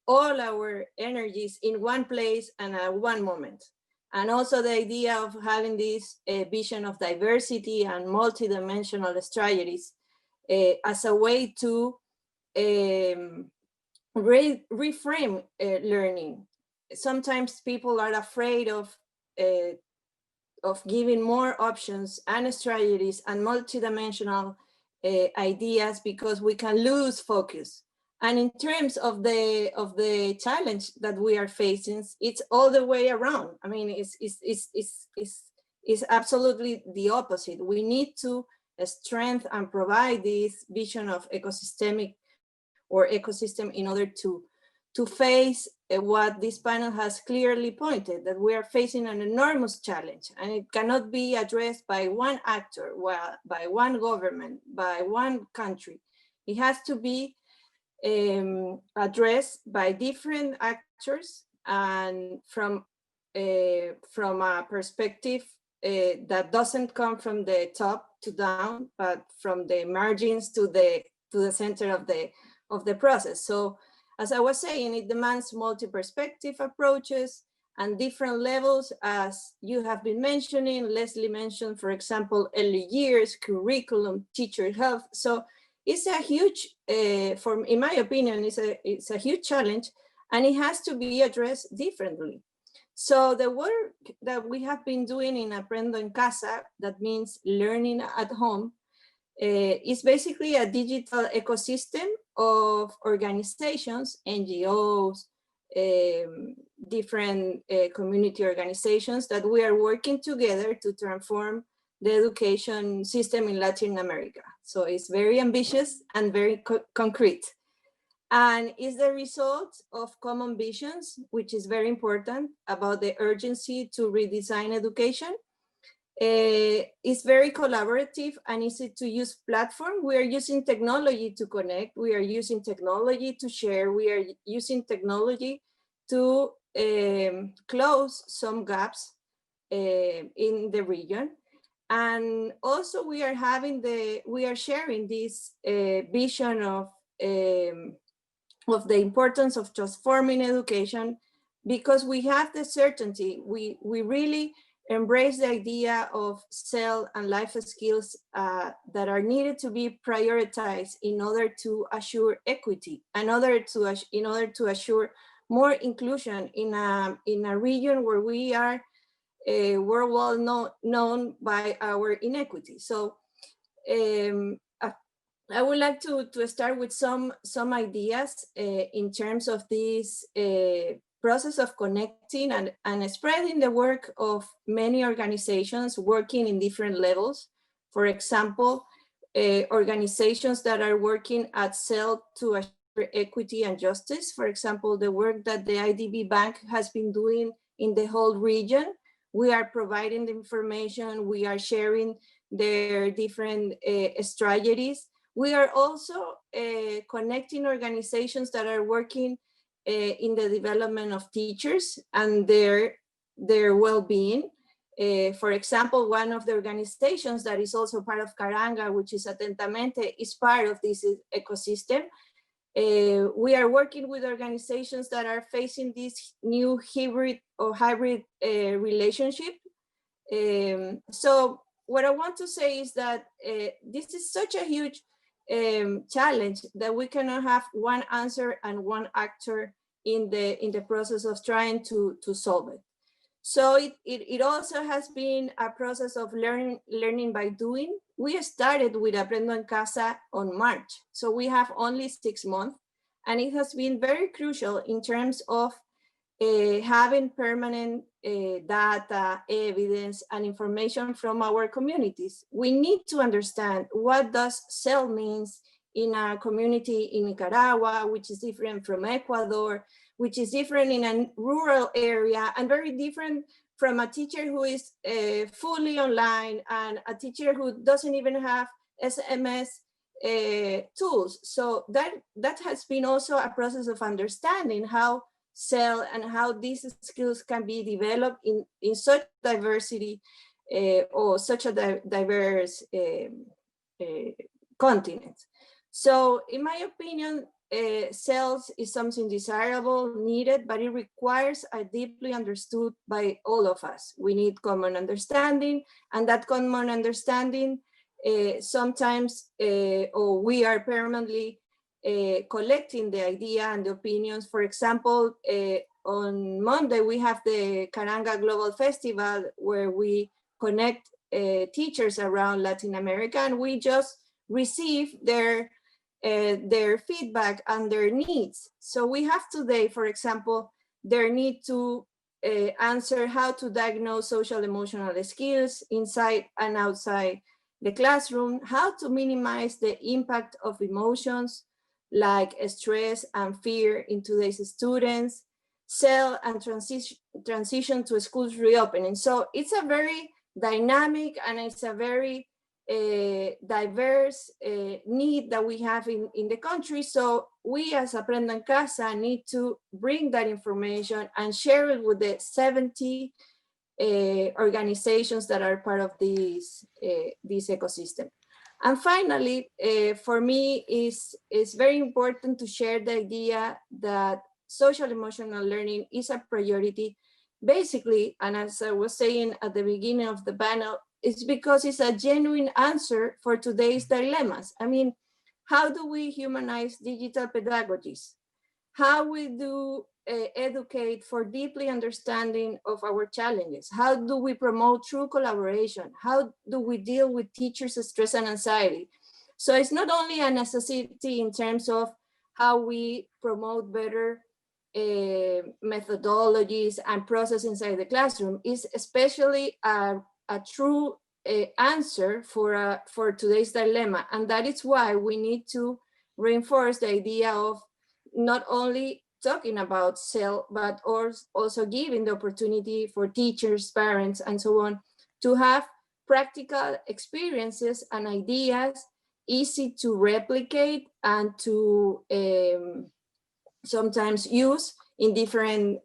all our energies in one place and at one moment. And also the idea of having this vision of diversity and multidimensional strategies as a way to reframe learning. Sometimes people are afraid of giving more options and strategies and multidimensional ideas because we can lose focus. And in terms of the challenge that we are facing, it's all the way around. I mean, it's absolutely the opposite. We need to strengthen and provide this vision of ecosystem in order to face what this panel has clearly pointed, that we are facing an enormous challenge, and it cannot be addressed by one actor, by one government, by one country. It has to be addressed by different actors and from a perspective that doesn't come from the top to down, but from the margins to the center of the process. So as I was saying, it demands multi-perspective approaches and different levels, as you have been mentioning. Leslie mentioned, for example, early years, curriculum, teacher health. So it's a huge, in my opinion, it's a huge challenge, and it has to be addressed differently. So the work that we have been doing in Aprendo en Casa, that means learning at home, is basically a digital ecosystem of organizations, NGOs, different community organizations that we are working together to transform the education system in Latin America. So it's very ambitious and very concrete. And it's the result of common visions, which is very important, about the urgency to redesign education. It's very collaborative and easy to use platform. We are using technology to connect. We are using technology to share. We are using technology to close some gaps in the region. And also we are sharing this vision of the importance of transforming education, because we have the certainty, we really embrace the idea of self and life skills that are needed to be prioritized in order to assure equity, in order to assure more inclusion in a region where we are we're well known by our inequity. So I would like to start with some ideas in terms of this process of connecting and spreading the work of many organizations working in different levels. For example, organizations that are working at CEL to assure equity and justice. For example, the work that the IDB Bank has been doing in the whole region. We are providing the information, we are sharing their different strategies. We are also connecting organizations that are working in the development of teachers and their well-being. For example, one of the organizations that is also part of Caranga, which is Atentamente, is part of this ecosystem. We are working with organizations that are facing this new hybrid relationship. So what I want to say is that this is such a huge challenge that we cannot have one answer and one actor in the process of trying to solve it. So it also has been a process of learning by doing. We started with Aprendo en Casa on March, so we have only 6 months, and it has been very crucial in terms of having permanent data, evidence, and information from our communities. We need to understand what does SEL means in a community in Nicaragua, which is different from Ecuador, which is different in a rural area, and very different from a teacher who is fully online and a teacher who doesn't even have SMS tools. So that has been also a process of understanding how SEL and how these skills can be developed in such diversity or such a diverse continent. So in my opinion, SELs is something desirable, needed, but it requires a deeply understood by all of us. We need common understanding, and that common understanding sometimes, or we are permanently collecting the idea and the opinions. For example, on Monday, we have the Karanga Global Festival where we connect teachers around Latin America, and we just receive their feedback and their needs. So we have today, for example, their need to answer how to diagnose social emotional skills inside and outside the classroom, how to minimize the impact of emotions like stress and fear in today's students, SEL and transition to schools reopening. So it's a very dynamic and it's a very diverse need that we have in the country. So we as Aprendo en Casa need to bring that information and share it with the 70 organizations that are part of this ecosystem. And finally, for me, it's very important to share the idea that social emotional learning is a priority, basically, and as I was saying at the beginning of the panel, it's because it's a genuine answer for today's dilemmas. I mean, how do we humanize digital pedagogies? How we do educate for deeply understanding of our challenges? How do we promote true collaboration? How do we deal with teachers' stress and anxiety? So it's not only a necessity in terms of how we promote better methodologies and process inside the classroom, it's especially a true answer for today's dilemma. And that is why we need to reinforce the idea of not only talking about SEL, but also giving the opportunity for teachers, parents, and so on to have practical experiences and ideas easy to replicate and to sometimes use in different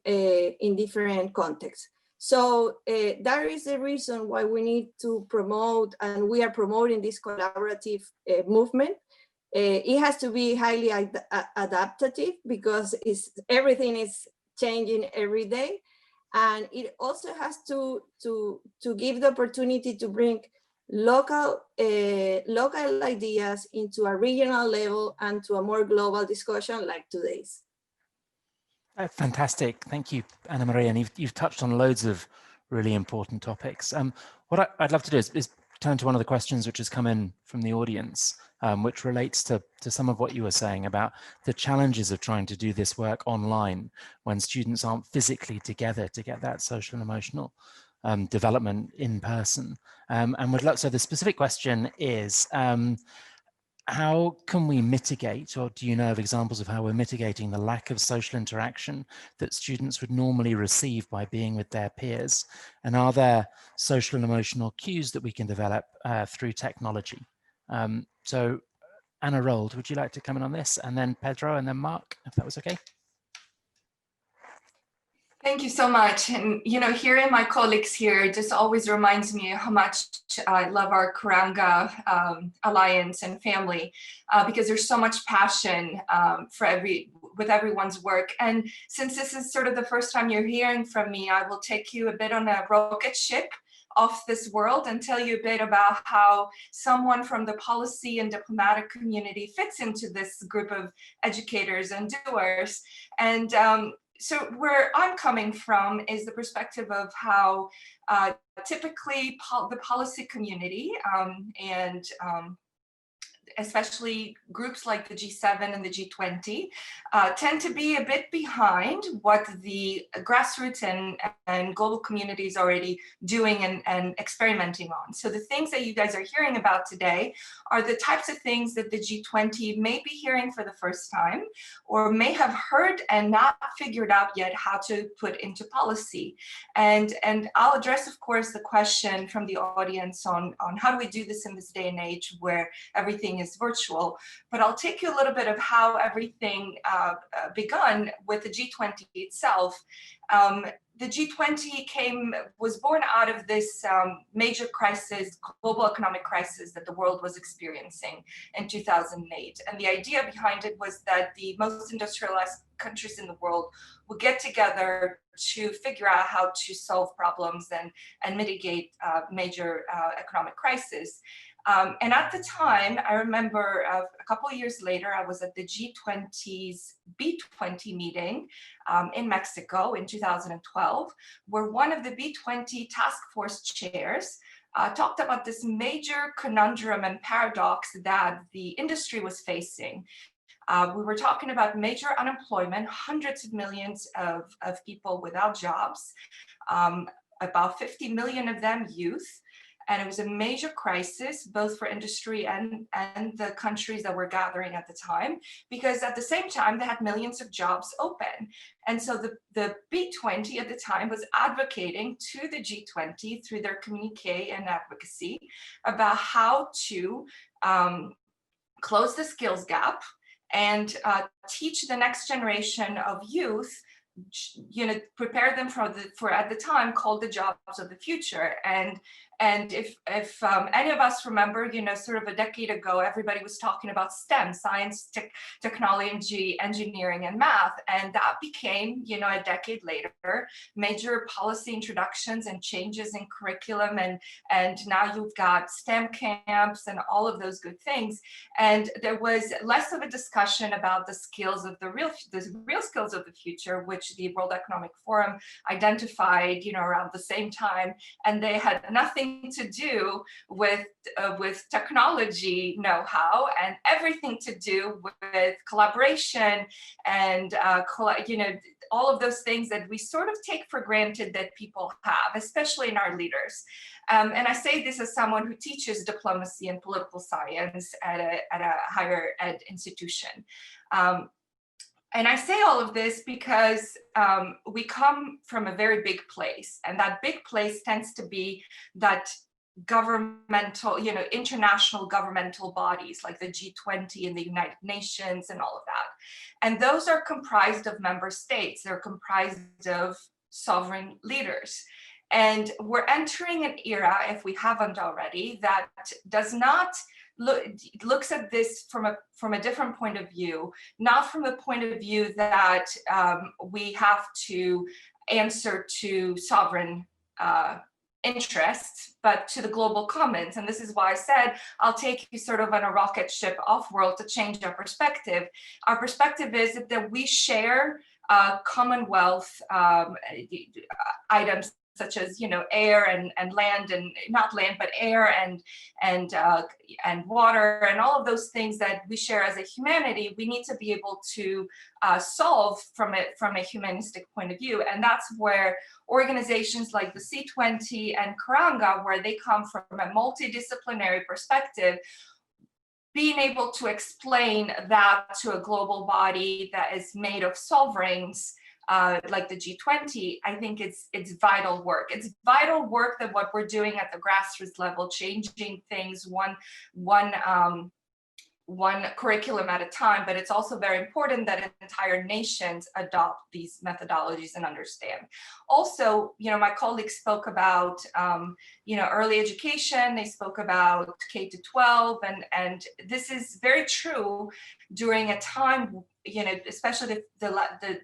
contexts. So that is the reason why we need to promote, and we are promoting this collaborative movement. It has to be highly adaptive because everything is changing every day. And it also has to give the opportunity to bring local ideas into a regional level and to a more global discussion like today's. Fantastic. Thank you, Anna Maria. And you've touched on loads of really important topics. What I'd love to do is turn to one of the questions which has come in from the audience, which relates to some of what you were saying about the challenges of trying to do this work online when students aren't physically together to get that social and emotional development in person. So the specific question is, how can we mitigate, or do you know of examples of how we're mitigating the lack of social interaction that students would normally receive by being with their peers? And are there social and emotional cues that we can develop through technology? So Anna Rold, would you like to come in on this? And then Pedro, and then Mark, if that was okay. Thank you so much. And, you know, hearing my colleagues here, it just always reminds me how much I love our Karanga Alliance and family, because there's so much passion with everyone's work. And since this is sort of the first time you're hearing from me, I will take you a bit on a rocket ship of this world and tell you a bit about how someone from the policy and diplomatic community fits into this group of educators and doers. And so where I'm coming from is the perspective of how typically the policy community and especially groups like the G7 and the G20 tend to be a bit behind what the grassroots and global community is already doing and experimenting on. So the things that you guys are hearing about today are the types of things that the G20 may be hearing for the first time, or may have heard and not figured out yet how to put into policy. And I'll address, of course, the question from the audience on how do we do this in this day and age where everything is virtual, but I'll take you a little bit of how everything begun with the G20 itself. The G20 was born out of this major crisis, global economic crisis that the world was experiencing in 2008. And the idea behind it was that the most industrialized countries in the world would get together to figure out how to solve problems and mitigate major economic crises. And at the time, I remember a couple of years later, I was at the G20's B20 meeting in Mexico in 2012, where one of the B20 task force chairs talked about this major conundrum and paradox that the industry was facing. We were talking about major unemployment, hundreds of millions of people without jobs, about 50 million of them youth. And it was a major crisis, both for industry and the countries that were gathering at the time, because at the same time, they had millions of jobs open. And so the B20 at the time was advocating to the G20 through their communique and advocacy about how to close the skills gap and teach the next generation of youth, prepare them for at the time called the jobs of the future. And if any of us remember, sort of a decade ago, everybody was talking about STEM, science, technology, engineering, and math. And that became, a decade later, major policy introductions and changes in curriculum. And now you've got STEM camps and all of those good things. And there was less of a discussion about the skills of the real skills of the future, which the World Economic Forum identified, around the same time. And they had nothing to do with technology know-how and everything to do with collaboration and all of those things that we sort of take for granted that people have, especially in our leaders. And I say this as someone who teaches diplomacy and political science at a higher ed institution. And I say all of this because we come from a very big place, and that big place tends to be that governmental, international governmental bodies like the G20 and the United Nations and all of that. And those are comprised of member states. They're comprised of sovereign leaders. And we're entering an era, if we haven't already, that does not looks at this from a different point of view, not from the point of view that we have to answer to sovereign interests, but to the global commons. And this is why I said I'll take you sort of on a rocket ship off-world to change our perspective. Our perspective is that we share commonwealth items such as air and land, and not land but air and water and all of those things that we share as a humanity. We need to be able to solve from a humanistic point of view, and that's where organizations like the C20 and Curricula, where they come from a multidisciplinary perspective, being able to explain that to a global body that is made of sovereigns, like the G20, I think it's vital work. It's vital work that what we're doing at the grassroots level, changing things one curriculum at a time, but it's also very important that entire nations adopt these methodologies and understand. Also, my colleagues spoke about, early education, they spoke about K-12, and this is very true during a time, especially the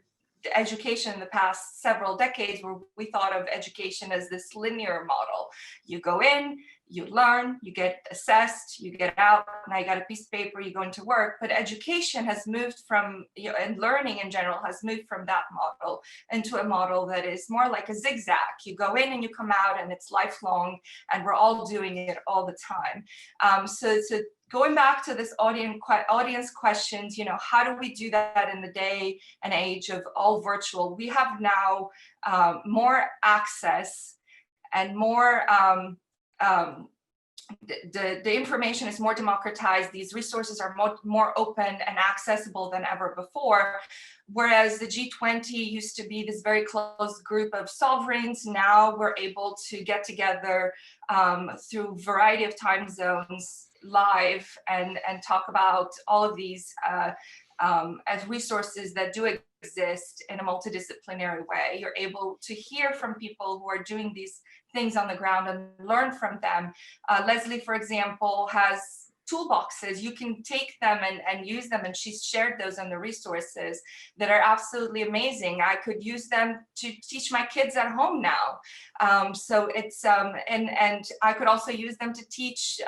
education in the past several decades where we thought of education as this linear model. You go in, you learn, you get assessed, you get out, now you got a piece of paper, you go into work. But education has moved from, and learning in general has moved from that model into a model that is more like a zigzag. You go in and you come out, and it's lifelong, and we're all doing it all the time. So going back to this audience questions, how do we do that in the day and age of all virtual? We have now more access and more, the information is more democratized. These resources are more open and accessible than ever before. Whereas the G20 used to be this very close group of sovereigns, now we're able to get together through a variety of time zones live and talk about all of these as resources that do exist in a multidisciplinary way. You're able to hear from people who are doing these things on the ground and learn from them. Leslie, for example, has toolboxes. You can take them and use them, and she's shared those in the resources that are absolutely amazing. I could use them to teach my kids at home now. So it's and I could also use them to teach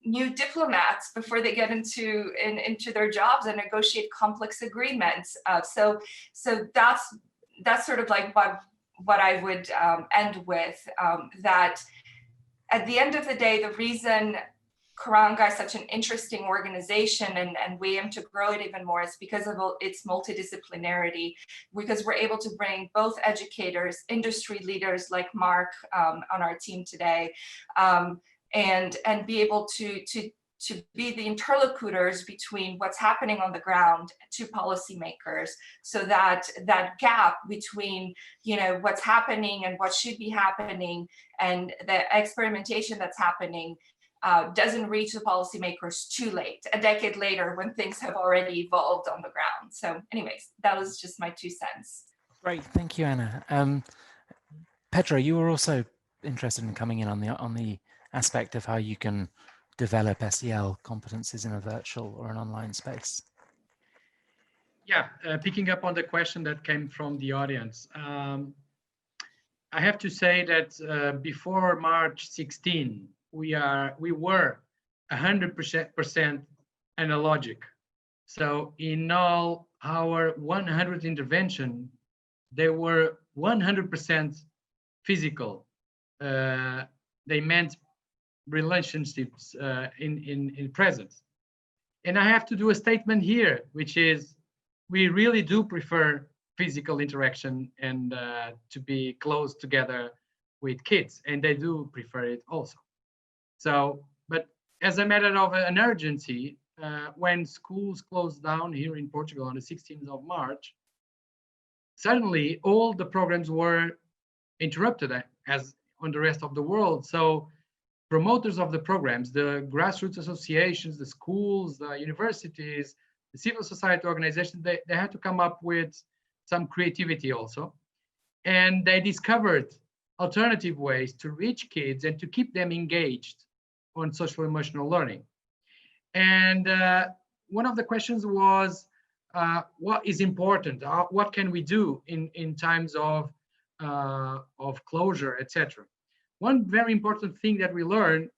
new diplomats before they get into their jobs and negotiate complex agreements. So that's sort of like what I would end with, that at the end of the day, the reason Curricula is such an interesting organization and we aim to grow it even more is because of its multidisciplinarity, because we're able to bring both educators, industry leaders like Mark on our team today, and be able to be the interlocutors between what's happening on the ground to policymakers, so that that gap between what's happening and what should be happening and the experimentation that's happening doesn't reach the policymakers too late, a decade later when things have already evolved on the ground. So anyways, that was just my 2 cents. Great, thank you, Anna. Pedro, you were also interested in coming in on the aspect of how you can develop SEL competencies in a virtual or an online space. Yeah, picking up on the question that came from the audience. I have to say that before March 16, we were 100% analogic. So in all our 100 intervention, they were 100% physical. They meant relationships in presence. And I have to do a statement here, which is we really do prefer physical interaction and to be close together with kids, and they do prefer it also. So, but as a matter of an urgency, when schools closed down here in Portugal on the 16th of March, suddenly all the programs were interrupted as on the rest of the world. So promoters of the programs, the grassroots associations, the schools, the universities, the civil society organizations, they had to come up with some creativity also. And they discovered alternative ways to reach kids and to keep them engaged on social emotional learning. And one of the questions was, what is important? What can we do in times of closure, etc.? One very important thing that we learned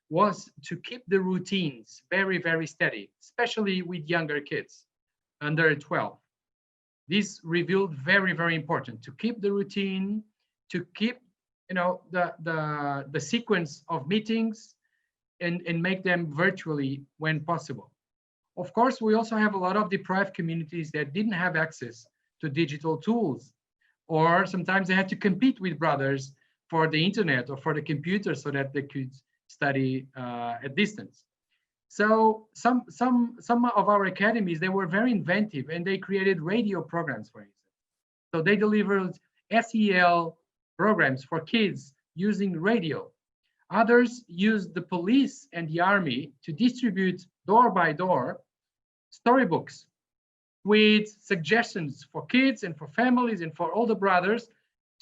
was to keep the routines very, very steady, especially with younger kids under 12. This revealed very, very important to keep the routine, to keep the sequence of meetings and make them virtually when possible. Of course, we also have a lot of deprived communities that didn't have access to digital tools, or sometimes they had to compete with brothers for the internet or for the computer so that they could study at distance. So some of our academies, they were very inventive and they created radio programs, for instance. So they delivered SEL programs for kids using radio. Others used the police and the army to distribute door by door storybooks with suggestions for kids and for families and for older brothers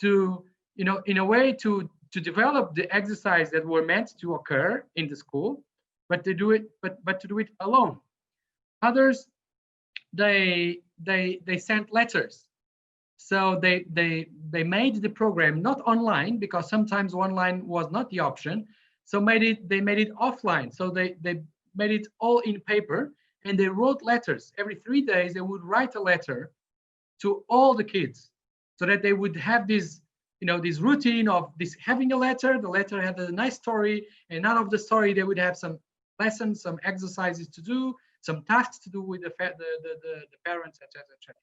to, in a way to develop the exercise that were meant to occur in the school, but to do it, but to do it alone. Others, they they sent letters. So they made the program not online, because sometimes online was not the option. So they made it offline. So they made it all in paper, and they wrote letters. Every 3 days, they would write a letter to all the kids, so that they would have this, this routine of this having a letter. The letter had a nice story, and out of the story, they would have some lessons, some exercises to do, some tasks to do with the parents, etc., etc.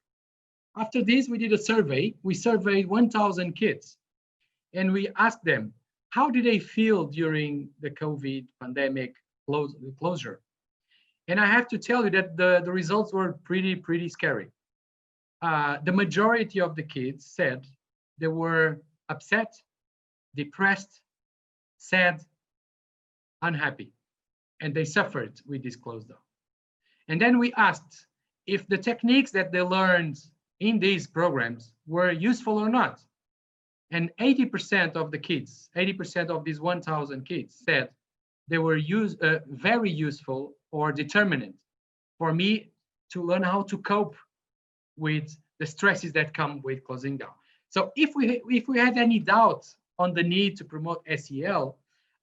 After this, we did a survey. We surveyed 1,000 kids, and we asked them, how did they feel during the COVID pandemic closure? And I have to tell you that the results were pretty scary. The majority of the kids said they were upset, depressed, sad, unhappy, and they suffered with this close down. And then we asked if the techniques that they learned in these programs were useful or not. And 80% of the kids, 80% of these 1,000 kids said they were very useful or determinant for me to learn how to cope with the stresses that come with closing down. So if we had any doubt on the need to promote SEL,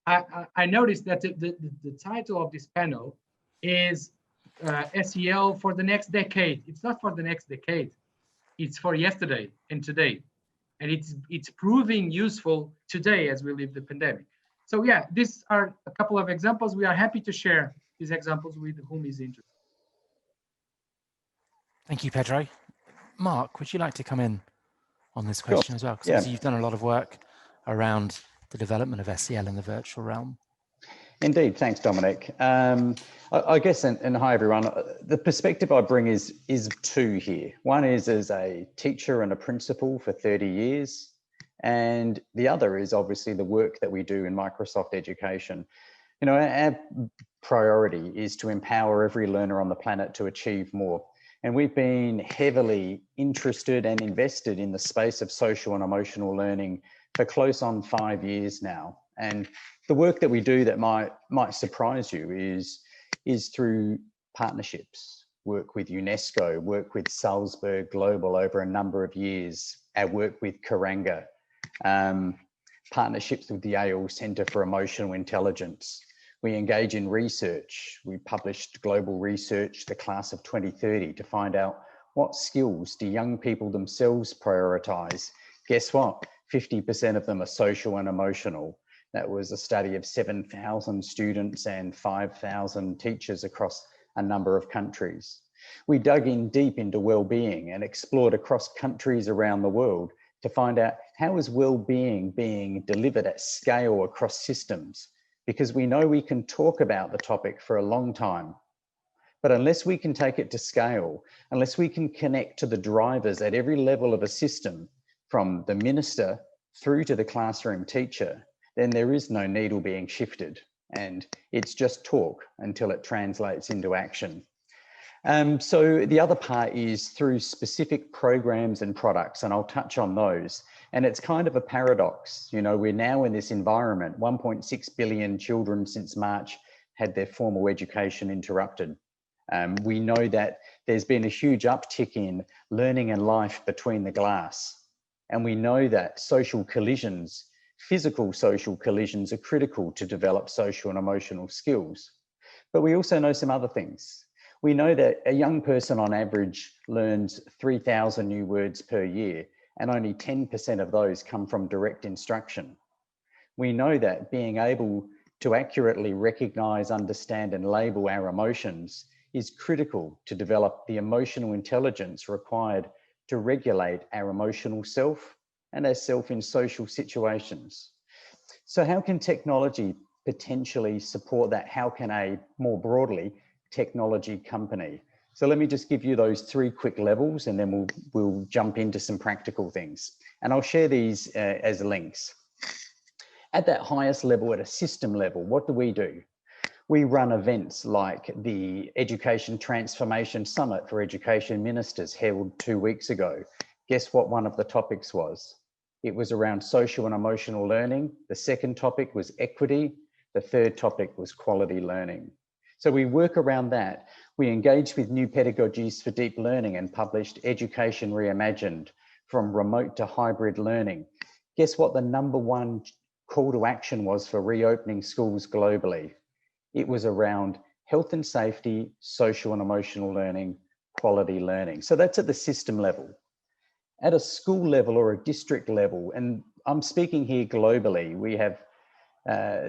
I noticed that the title of this panel is SEL for the next decade. It's not for the next decade. It's for yesterday and today. And it's proving useful today as we live the pandemic. So yeah, these are a couple of examples. We are happy to share these examples with whom is interested. Thank you, Pedro. Mark, would you like to come in on this question as well? Because you've done a lot of work around the development of SEL in the virtual realm. Indeed, thanks, Dominic. I guess, and hi everyone, the perspective I bring is two here. One is as a teacher and a principal for 30 years, and the other is obviously the work that we do in Microsoft Education. Our priority is to empower every learner on the planet to achieve more. And we've been heavily interested and invested in the space of social and emotional learning for close on 5 years now. And the work that we do that might surprise you is through partnerships, work with UNESCO, work with Salzburg Global over a number of years, our work with Curricula, partnerships with the Yale Center for Emotional Intelligence. We engage in research. We published global research, the class of 2030, to find out what skills do young people themselves prioritize. Guess what? 50% of them are social and emotional. That was a study of 7,000 students and 5,000 teachers across a number of countries. We dug in deep into well-being and explored across countries around the world to find out how is well-being being delivered at scale across systems, because we know we can talk about the topic for a long time, but unless we can take it to scale, unless we can connect to the drivers at every level of a system, from the minister through to the classroom teacher, then there is no needle being shifted, and it's just talk until it translates into action. So the other part is through specific programs and products, and I'll touch on those. And it's kind of a paradox. We're now in this environment. 1.6 billion children since March had their formal education interrupted. We know that there's been a huge uptick in learning and life between the glass. And we know that social collisions, physical social collisions, are critical to develop social and emotional skills. But we also know some other things. We know that a young person on average learns 3,000 new words per year, and only 10% of those come from direct instruction. We know that being able to accurately recognize, understand, and label our emotions is critical to develop the emotional intelligence required to regulate our emotional self and our self in social situations. So how can technology potentially support that? How can more broadly, technology company? So let me just give you those 3 quick levels, and then we'll jump into some practical things. And I'll share these as links. At that highest level, at a system level, what do? We run events like the Education Transformation Summit for Education Ministers held 2 weeks ago. Guess what one of the topics was? It was around social and emotional learning. The second topic was equity. The third topic was quality learning. So we work around that. We engaged with new pedagogies for deep learning and published Education Reimagined, from remote to hybrid learning. Guess what the #1 call to action was for reopening schools globally? It was around health and safety, social and emotional learning, quality learning. So that's at the system level. At a school level or a district level, and I'm speaking here globally, we have,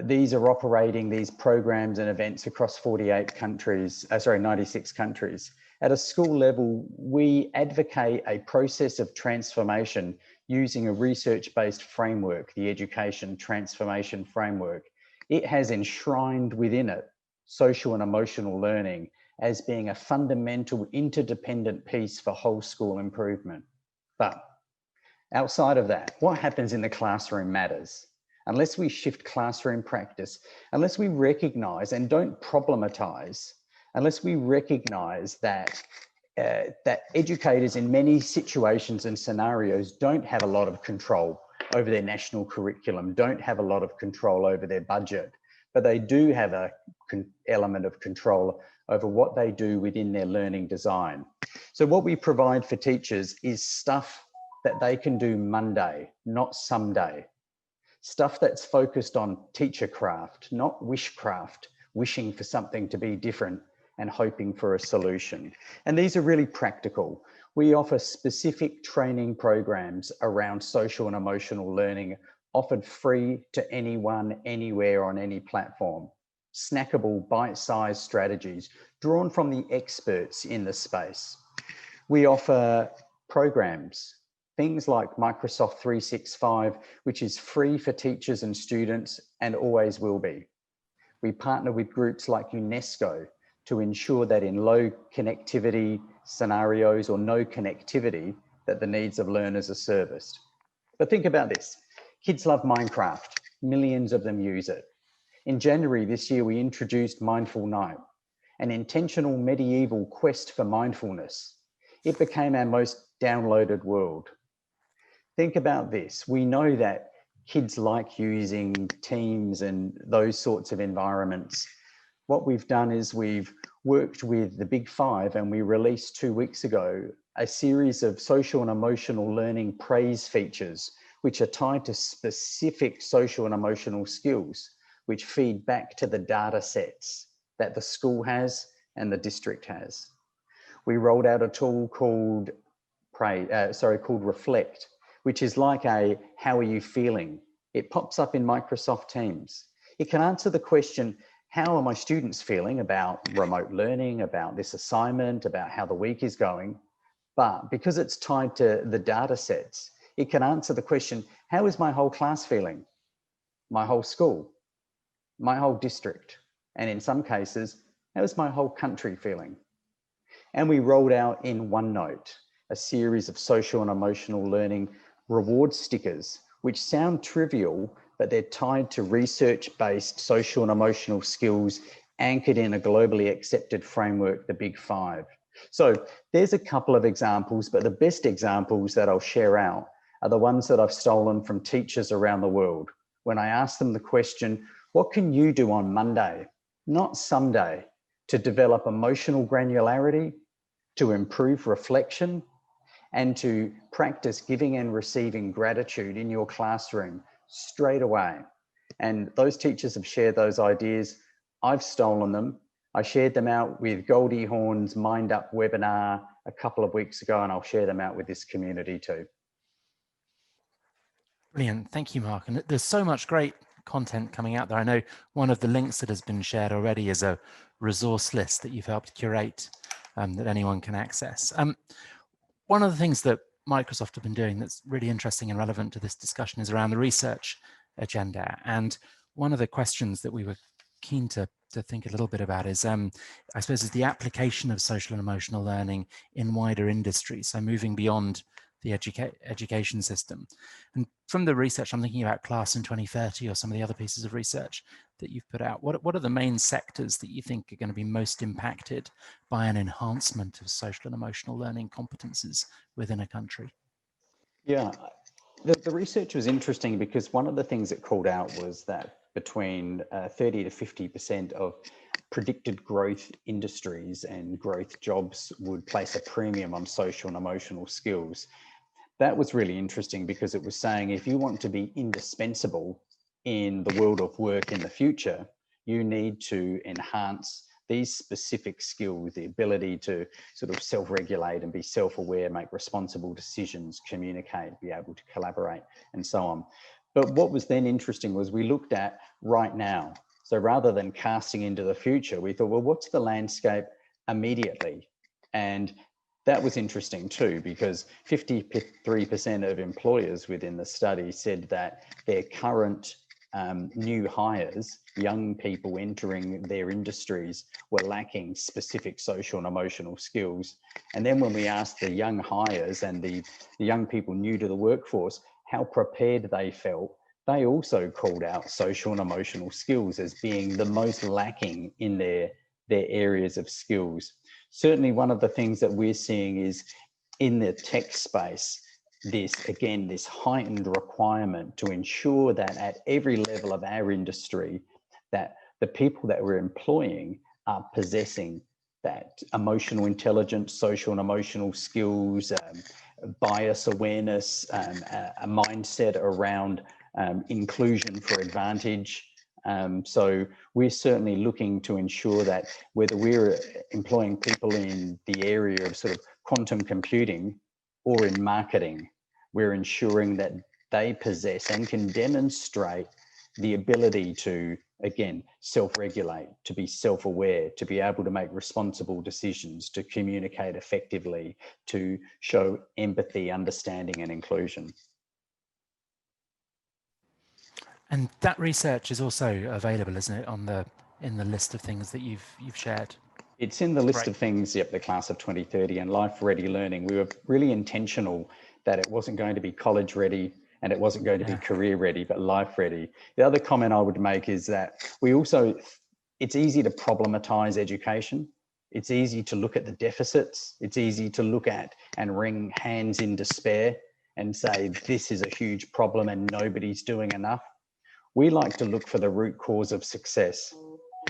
these are operating, these programs and events across 96 countries. At a school level, we advocate a process of transformation using a research-based framework, the Education Transformation Framework. It has enshrined within it social and emotional learning as being a fundamental interdependent piece for whole school improvement. But outside of that, what happens in the classroom matters. Unless we shift classroom practice, unless we recognize and don't problematize, unless we recognize that that educators in many situations and scenarios don't have a lot of control over their national curriculum, don't have a lot of control over their budget, but they do have an element of control over what they do within their learning design. So what we provide for teachers is stuff that they can do Monday, not someday. Stuff that's focused on teacher craft, not wishcraft, wishing for something to be different and hoping for a solution. And these are really practical. We offer specific training programs around social and emotional learning, offered free to anyone, anywhere, on any platform. Snackable, bite-sized strategies drawn from the experts in the space. We offer programs, things like Microsoft 365, which is free for teachers and students and always will be. We partner with groups like UNESCO to ensure that in low connectivity scenarios or no connectivity, that the needs of learners are serviced. But think about this. Kids love Minecraft. Millions of them use it. In January this year, we introduced Mindful Night, an intentional medieval quest for mindfulness. It became our most downloaded world. Think about this. We know that kids like using Teams and those sorts of environments. What we've done is we've worked with the Big Five, and we released 2 weeks ago a series of social and emotional learning praise features, which are tied to specific social and emotional skills, which feed back to the data sets that the school has and the district has. We rolled out a tool called Reflect, which is like a "how are you feeling?" It pops up in Microsoft Teams. It can answer the question, how are my students feeling about remote learning, about this assignment, about how the week is going? But because it's tied to the data sets, it can answer the question, how is my whole class feeling? My whole school, my whole district, and in some cases, how is my whole country feeling? And we rolled out in OneNote a series of social and emotional learning reward stickers, which sound trivial, but they're tied to research-based social and emotional skills anchored in a globally accepted framework, the Big Five. So there's a couple of examples, but the best examples that I'll share out are the ones that I've stolen from teachers around the world. When I ask them the question, what can you do on Monday, not someday, to develop emotional granularity, to improve reflection, and to practice giving and receiving gratitude in your classroom straight away. And those teachers have shared those ideas. I've stolen them. I shared them out with Goldie Hawn's Mind Up webinar a couple of weeks ago, and I'll share them out with this community too. Brilliant. Thank you, Mark. And there's so much great content coming out there. I know one of the links that has been shared already is a resource list that you've helped curate that anyone can access. One of the things that Microsoft have been doing that's really interesting and relevant to this discussion is around the research agenda. And one of the questions that we were keen to think a little bit about is, I suppose, is the application of social and emotional learning in wider industry. So moving beyond the education system. And from the research, I'm thinking about Class in 2030 or some of the other pieces of research that you've put out. What are the main sectors that you think are going to be most impacted by an enhancement of social and emotional learning competences within a country? Yeah, the research was interesting because one of the things it called out was that between 30 to 50% of predicted growth industries and growth jobs would place a premium on social and emotional skills. That was really interesting because it was saying if you want to be indispensable in the world of work in the future, you need to enhance these specific skills, the ability to sort of self-regulate and be self-aware, make responsible decisions, communicate, be able to collaborate, and so on. But what was then interesting was we looked at right now. So rather than casting into the future, we thought, well, what's the landscape immediately? And that was interesting too, because 53% of employers within the study said that their current new hires, young people entering their industries, were lacking specific social and emotional skills. And then when we asked the young hires and the young people new to the workforce how prepared they felt, they also called out social and emotional skills as being the most lacking in their areas of skills. Certainly one of the things that we're seeing is in the tech space, this heightened requirement to ensure that at every level of our industry, that the people that we're employing are possessing that emotional intelligence, social and emotional skills, bias awareness, a mindset around inclusion for advantage. So we're certainly looking to ensure that whether we're employing people in the area of sort of quantum computing or in marketing, we're ensuring that they possess and can demonstrate the ability to, again, self-regulate, to be self-aware, to be able to make responsible decisions, to communicate effectively, to show empathy, understanding, and inclusion. And that research is also available, isn't it, in the list of things that you've shared? It's in the list of things, yep, the class of 2030 and life ready learning. We were really intentional that it wasn't going to be college ready and it wasn't going to be career ready, but life ready. The other comment I would make is that it's easy to problematize education. It's easy to look at the deficits. It's easy to look at and wring hands in despair and say, this is a huge problem and nobody's doing enough. We like to look for the root cause of success.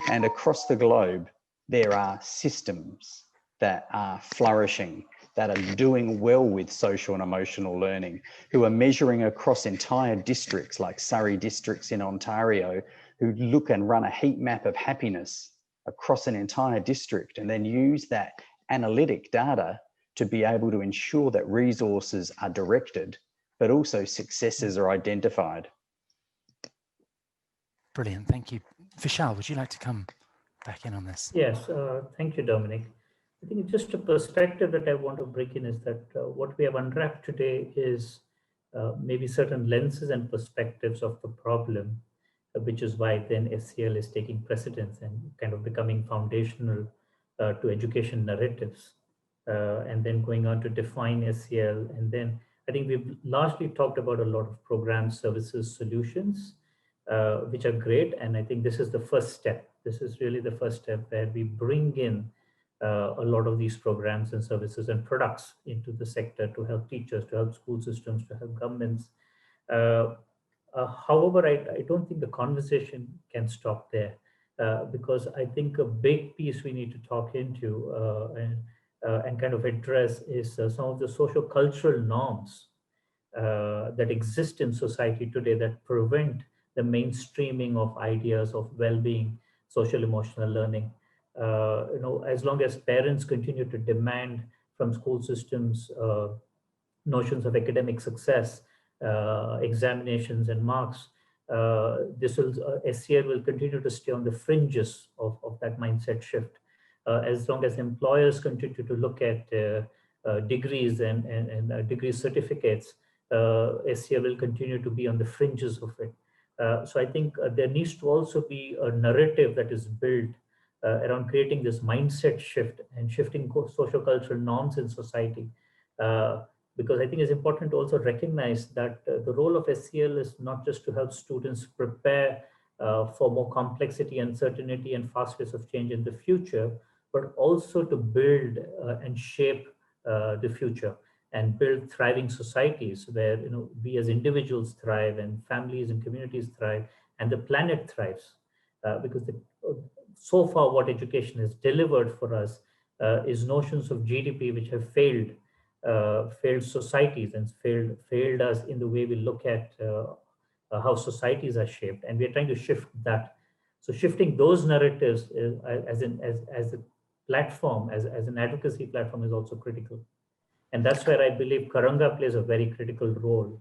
And across the globe, there are systems that are flourishing, that are doing well with social and emotional learning, who are measuring across entire districts like Surrey districts in Ontario, who look and run a heat map of happiness across an entire district and then use that analytic data to be able to ensure that resources are directed, but also successes are identified. Brilliant, thank you. Vishal, would you like to come back in on this? Yes, thank you, Dominic. I think just a perspective that I want to bring in is that what we have unwrapped today is maybe certain lenses and perspectives of the problem, which is why then SEL is taking precedence and kind of becoming foundational to education narratives, and then going on to define SEL. And then I think we've largely talked about a lot of programs, services, solutions, which are great. And I think this is the first step. This is really the first step where we bring in a lot of these programs and services and products into the sector to help teachers, to help school systems, to help governments. However, I don't think the conversation can stop there, because I think a big piece we need to talk into and kind of address is some of the social cultural norms that exist in society today that prevent the mainstreaming of ideas of well-being, social emotional learning. As long as parents continue to demand from school systems notions of academic success, examinations and marks, SEL will continue to stay on the fringes of that mindset shift. As long as employers continue to look at degrees and degree certificates, SEL will continue to be on the fringes of it. So I think there needs to also be a narrative that is built around creating this mindset shift and shifting social cultural norms in society. Because I think it's important to also recognize that the role of SEL is not just to help students prepare for more complexity, uncertainty, and fast pace of change in the future, but also to build and shape the future and build thriving societies where we as individuals thrive and families and communities thrive and the planet thrives. Because so far what education has delivered for us is notions of GDP which have failed societies and failed us in the way we look at how societies are shaped, and we are trying to shift that. So shifting those narratives as a platform, as an advocacy platform, is also critical, and that's where I believe Kuranga plays a very critical role.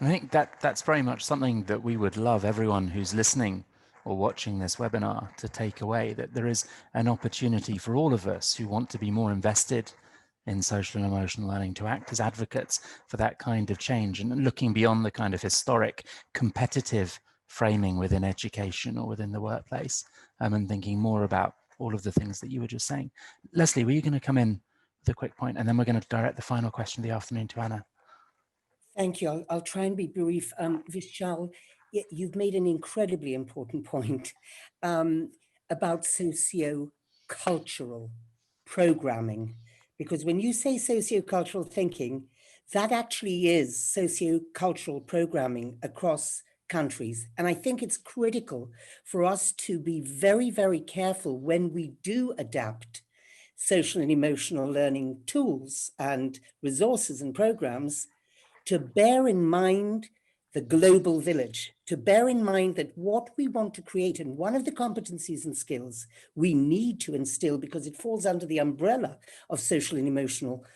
I think that that's very much something that we would love everyone who's listening or watching this webinar to take away, that there is an opportunity for all of us who want to be more invested in social and emotional learning to act as advocates for that kind of change, and looking beyond the kind of historic competitive framing within education or within the workplace, and thinking more about all of the things that you were just saying. Leslie, were you going to come in with a quick point, and then we're going to direct the final question of the afternoon to Anna? Thank you. I'll try and be brief. Vishal, you've made an incredibly important point about socio-cultural programming, because when you say socio-cultural thinking, that actually is socio-cultural programming across countries. And I think it's critical for us to be very, very careful when we do adapt social and emotional learning tools and resources and programs, to bear in mind the global village, to bear in mind that what we want to create, and one of the competencies and skills we need to instill, because it falls under the umbrella of social and emotional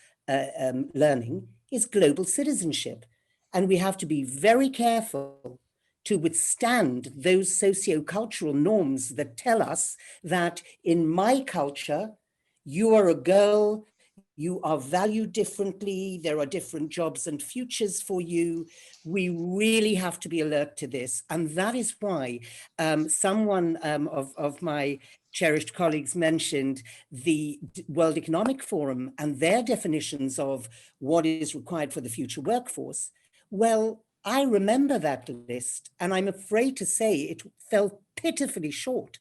learning, is global citizenship. And we have to be very careful to withstand those socio-cultural norms that tell us that in my culture, you are a girl, you are valued differently, there are different jobs and futures for you. We really have to be alert to this. And that is why someone of my cherished colleagues mentioned the World Economic Forum and their definitions of what is required for the future workforce. Well, I remember that list, and I'm afraid to say it fell pitifully short,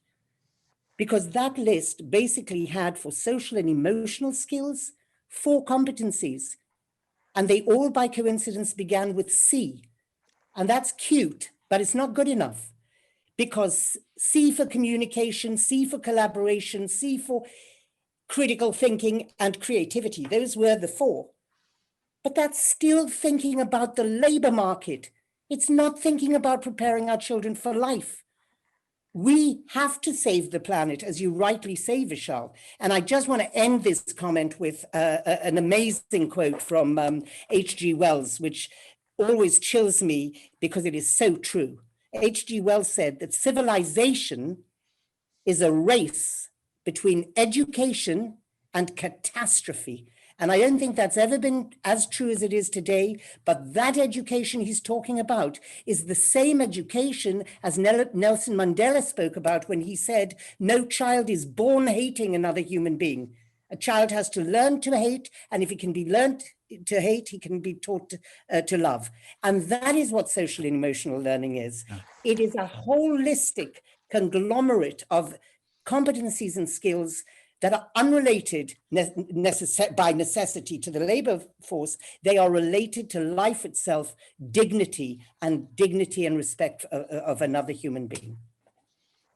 because that list basically had, for social and emotional skills, 4 competencies, and they all by coincidence began with C. And that's cute, but it's not good enough, because C for communication, C for collaboration, C for critical thinking and creativity, those were the 4. But that's still thinking about the labor market. It's not thinking about preparing our children for life. We have to save the planet, as you rightly say, Vishal. And I just want to end this comment with an amazing quote from H.G. Wells, which always chills me because it is so true. H.G. Wells said that civilization is a race between education and catastrophe. And I don't think that's ever been as true as it is today, but that education he's talking about is the same education as Nelson Mandela spoke about when he said, no child is born hating another human being. A child has to learn to hate, and if he can be learned to hate, he can be taught to love. And that is what social and emotional learning is. It is a holistic conglomerate of competencies and skills that are unrelated by necessity to the labor force. They are related to life itself, dignity and respect of another human being.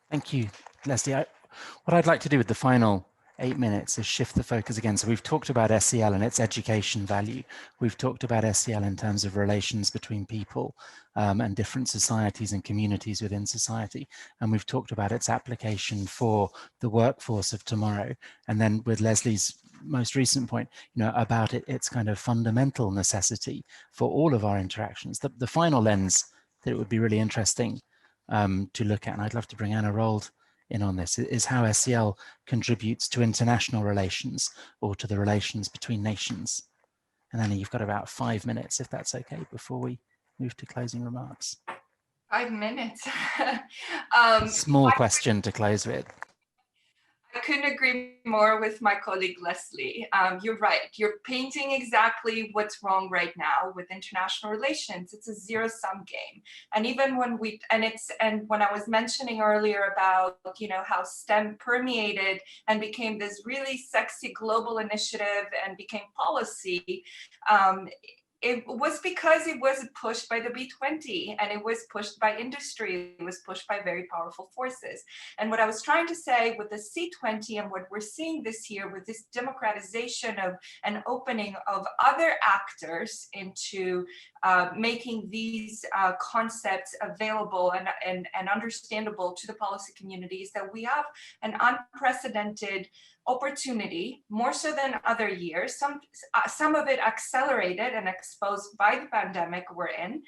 Thank you, Leslie. What I'd like to do with the final 8 minutes is shift the focus again. So we've talked about SEL and its education value. We've talked about SEL in terms of relations between people and different societies and communities within society. And we've talked about its application for the workforce of tomorrow. And then with Leslie's most recent point, about its kind of fundamental necessity for all of our interactions. The final lens that it would be really interesting to look at, and I'd love to bring Anna Rold in on this, is how SEL contributes to international relations or to the relations between nations. And Anna, you've got about 5 minutes, if that's okay, before we move to closing remarks. 5 minutes. Small question to close with. I couldn't agree more with my colleague Leslie. You're right. You're painting exactly what's wrong right now with international relations. It's a zero-sum game. And even when when I was mentioning earlier about how STEM permeated and became this really sexy global initiative and became policy, it was because it was pushed by the B20, and it was pushed by industry, it was pushed by very powerful forces. And what I was trying to say with the C20 and what we're seeing this year with this democratization of and opening of other actors into making these concepts available and understandable to the policy communities, that we have an unprecedented opportunity, more so than other years, some of it accelerated and exposed by the pandemic we're in,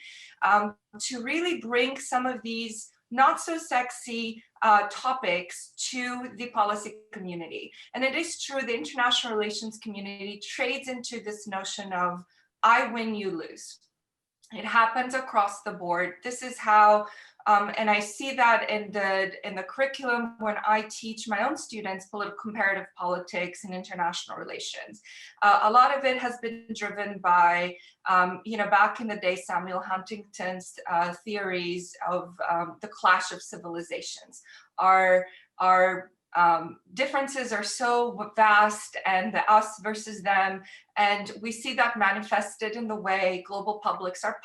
to really bring some of these not so sexy topics to the policy community. And it is true, the international relations community trades into this notion of I win, you lose. It happens across the board. This is how, and I see that in the curriculum when I teach my own students comparative politics and international relations. A lot of it has been driven by, back in the day, Samuel Huntington's theories of the clash of civilizations. Our differences are so vast, and the us versus them, and we see that manifested in the way global publics are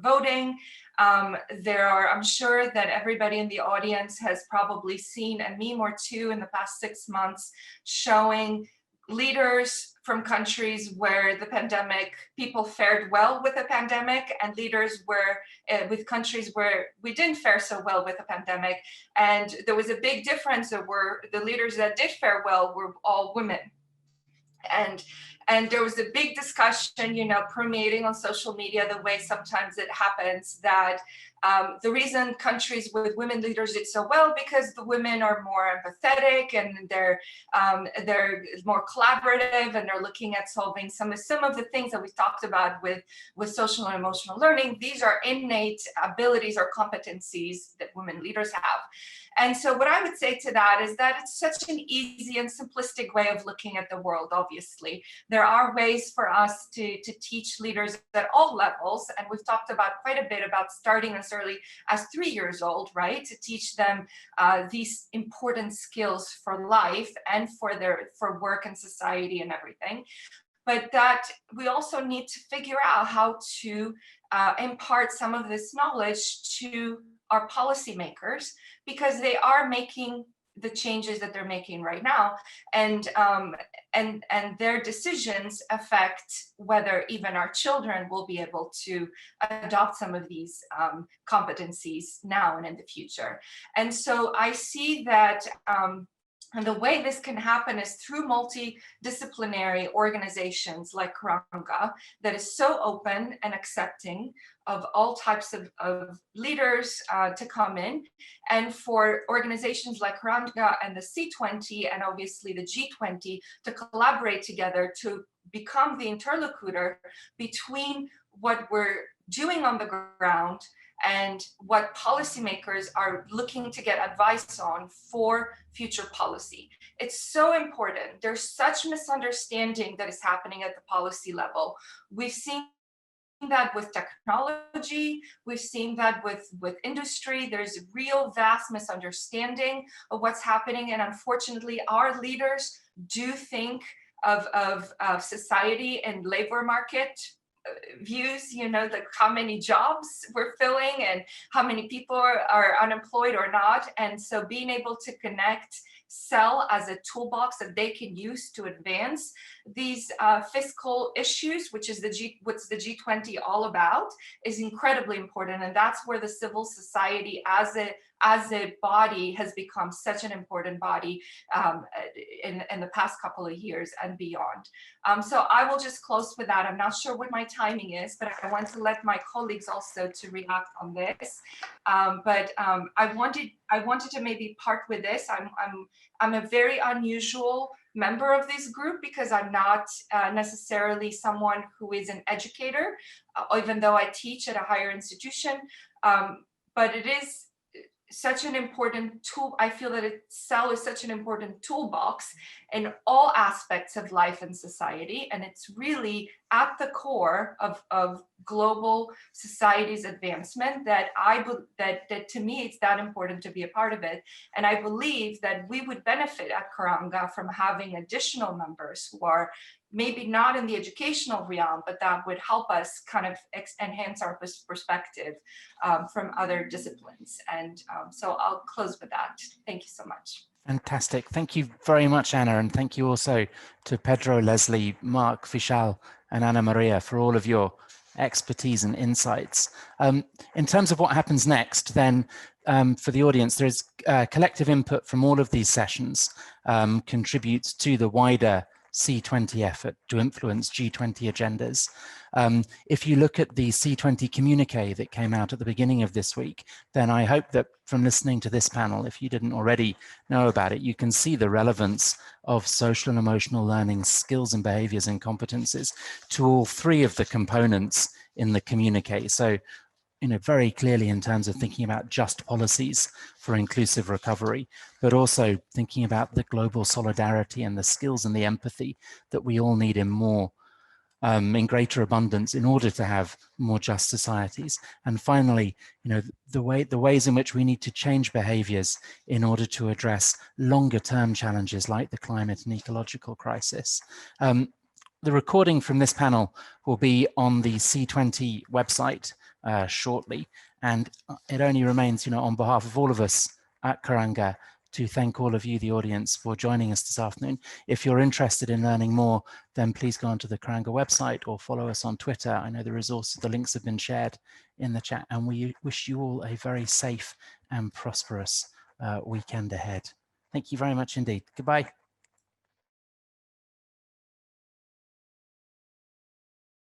voting. I'm sure that everybody in the audience has probably seen a meme or two in the past 6 months showing leaders from countries where the pandemic, people fared well with the pandemic, and leaders with countries where we didn't fare so well with the pandemic. And there was a big difference that the leaders that did fare well were all women. And there was a big discussion, permeating on social media, the way sometimes it happens, that the reason countries with women leaders did so well because the women are more empathetic, and they're more collaborative, and they're looking at solving some of the things that we talked about with social and emotional learning. These are innate abilities or competencies that women leaders have. And so what I would say to that is that it's such an easy and simplistic way of looking at the world, obviously. There are ways for us to teach leaders at all levels, and we've talked about quite a bit about starting as early as 3 years old, right? To teach them these important skills for life and for work and society and everything. But that we also need to figure out how to impart some of this knowledge to our policymakers, because they are making the changes that they're making right now, and their decisions affect whether even our children will be able to adopt some of these competencies now and in the future. And so I see that and the way this can happen is through multidisciplinary organizations like Curricula, that is so open and accepting of all types of leaders to come in, and for organizations like Curricula and the C20 and obviously the G20 to collaborate together to become the interlocutor between what we're doing on the ground and what policymakers are looking to get advice on for future policy. It's so important. There's such misunderstanding that is happening at the policy level. We've seen that with technology, we've seen that with industry. There's real vast misunderstanding of what's happening, and unfortunately our leaders do think of society and labor market views, like how many jobs we're filling and how many people are unemployed or not. And so being able to connect sell as a toolbox that they can use to advance these fiscal issues, which is what's the G20 all about, is incredibly important. And that's where the civil society as a body has become such an important body in the past couple of years and beyond. So I will just close with that. I'm not sure what my timing is, but I want to let my colleagues also to react on this. I wanted to maybe part with this. I'm a very unusual member of this group because I'm not necessarily someone who is an educator, even though I teach at a higher institution. But it is such an important tool. I feel that Cell is such an important toolbox in all aspects of life and society, and it's really at the core of global society's advancement that that to me it's that important to be a part of it. And I believe that we would benefit at Curricula from having additional members who are maybe not in the educational realm, but that would help us kind of enhance our perspective from other disciplines. And so I'll close with that. Thank you so much. Fantastic. Thank you very much, Anna. And thank you also to Pedro, Leslie, Mark, Vishal, and Anna Maria for all of your expertise and insights. In terms of what happens next, then for the audience, there is collective input from all of these sessions contributes to the wider C20 effort to influence G20 agendas. If you look at the C20 communique that came out at the beginning of this week, then I hope that from listening to this panel, if you didn't already know about it, you can see the relevance of social and emotional learning skills and behaviors and competences to all three of the components in the communique. So, very clearly in terms of thinking about just policies for inclusive recovery, but also thinking about the global solidarity and the skills and the empathy that we all need in greater abundance in order to have more just societies. And finally, the ways in which we need to change behaviors in order to address longer term challenges like the climate and ecological crisis. The recording from this panel will be on the C20 website shortly, and it only remains, on behalf of all of us at Curricula, to thank all of you, the audience, for joining us this afternoon. If you're interested in learning more, then please go onto the Curricula website or follow us on Twitter. I know the links have been shared in the chat, and we wish you all a very safe and prosperous weekend ahead. Thank you very much indeed. Goodbye.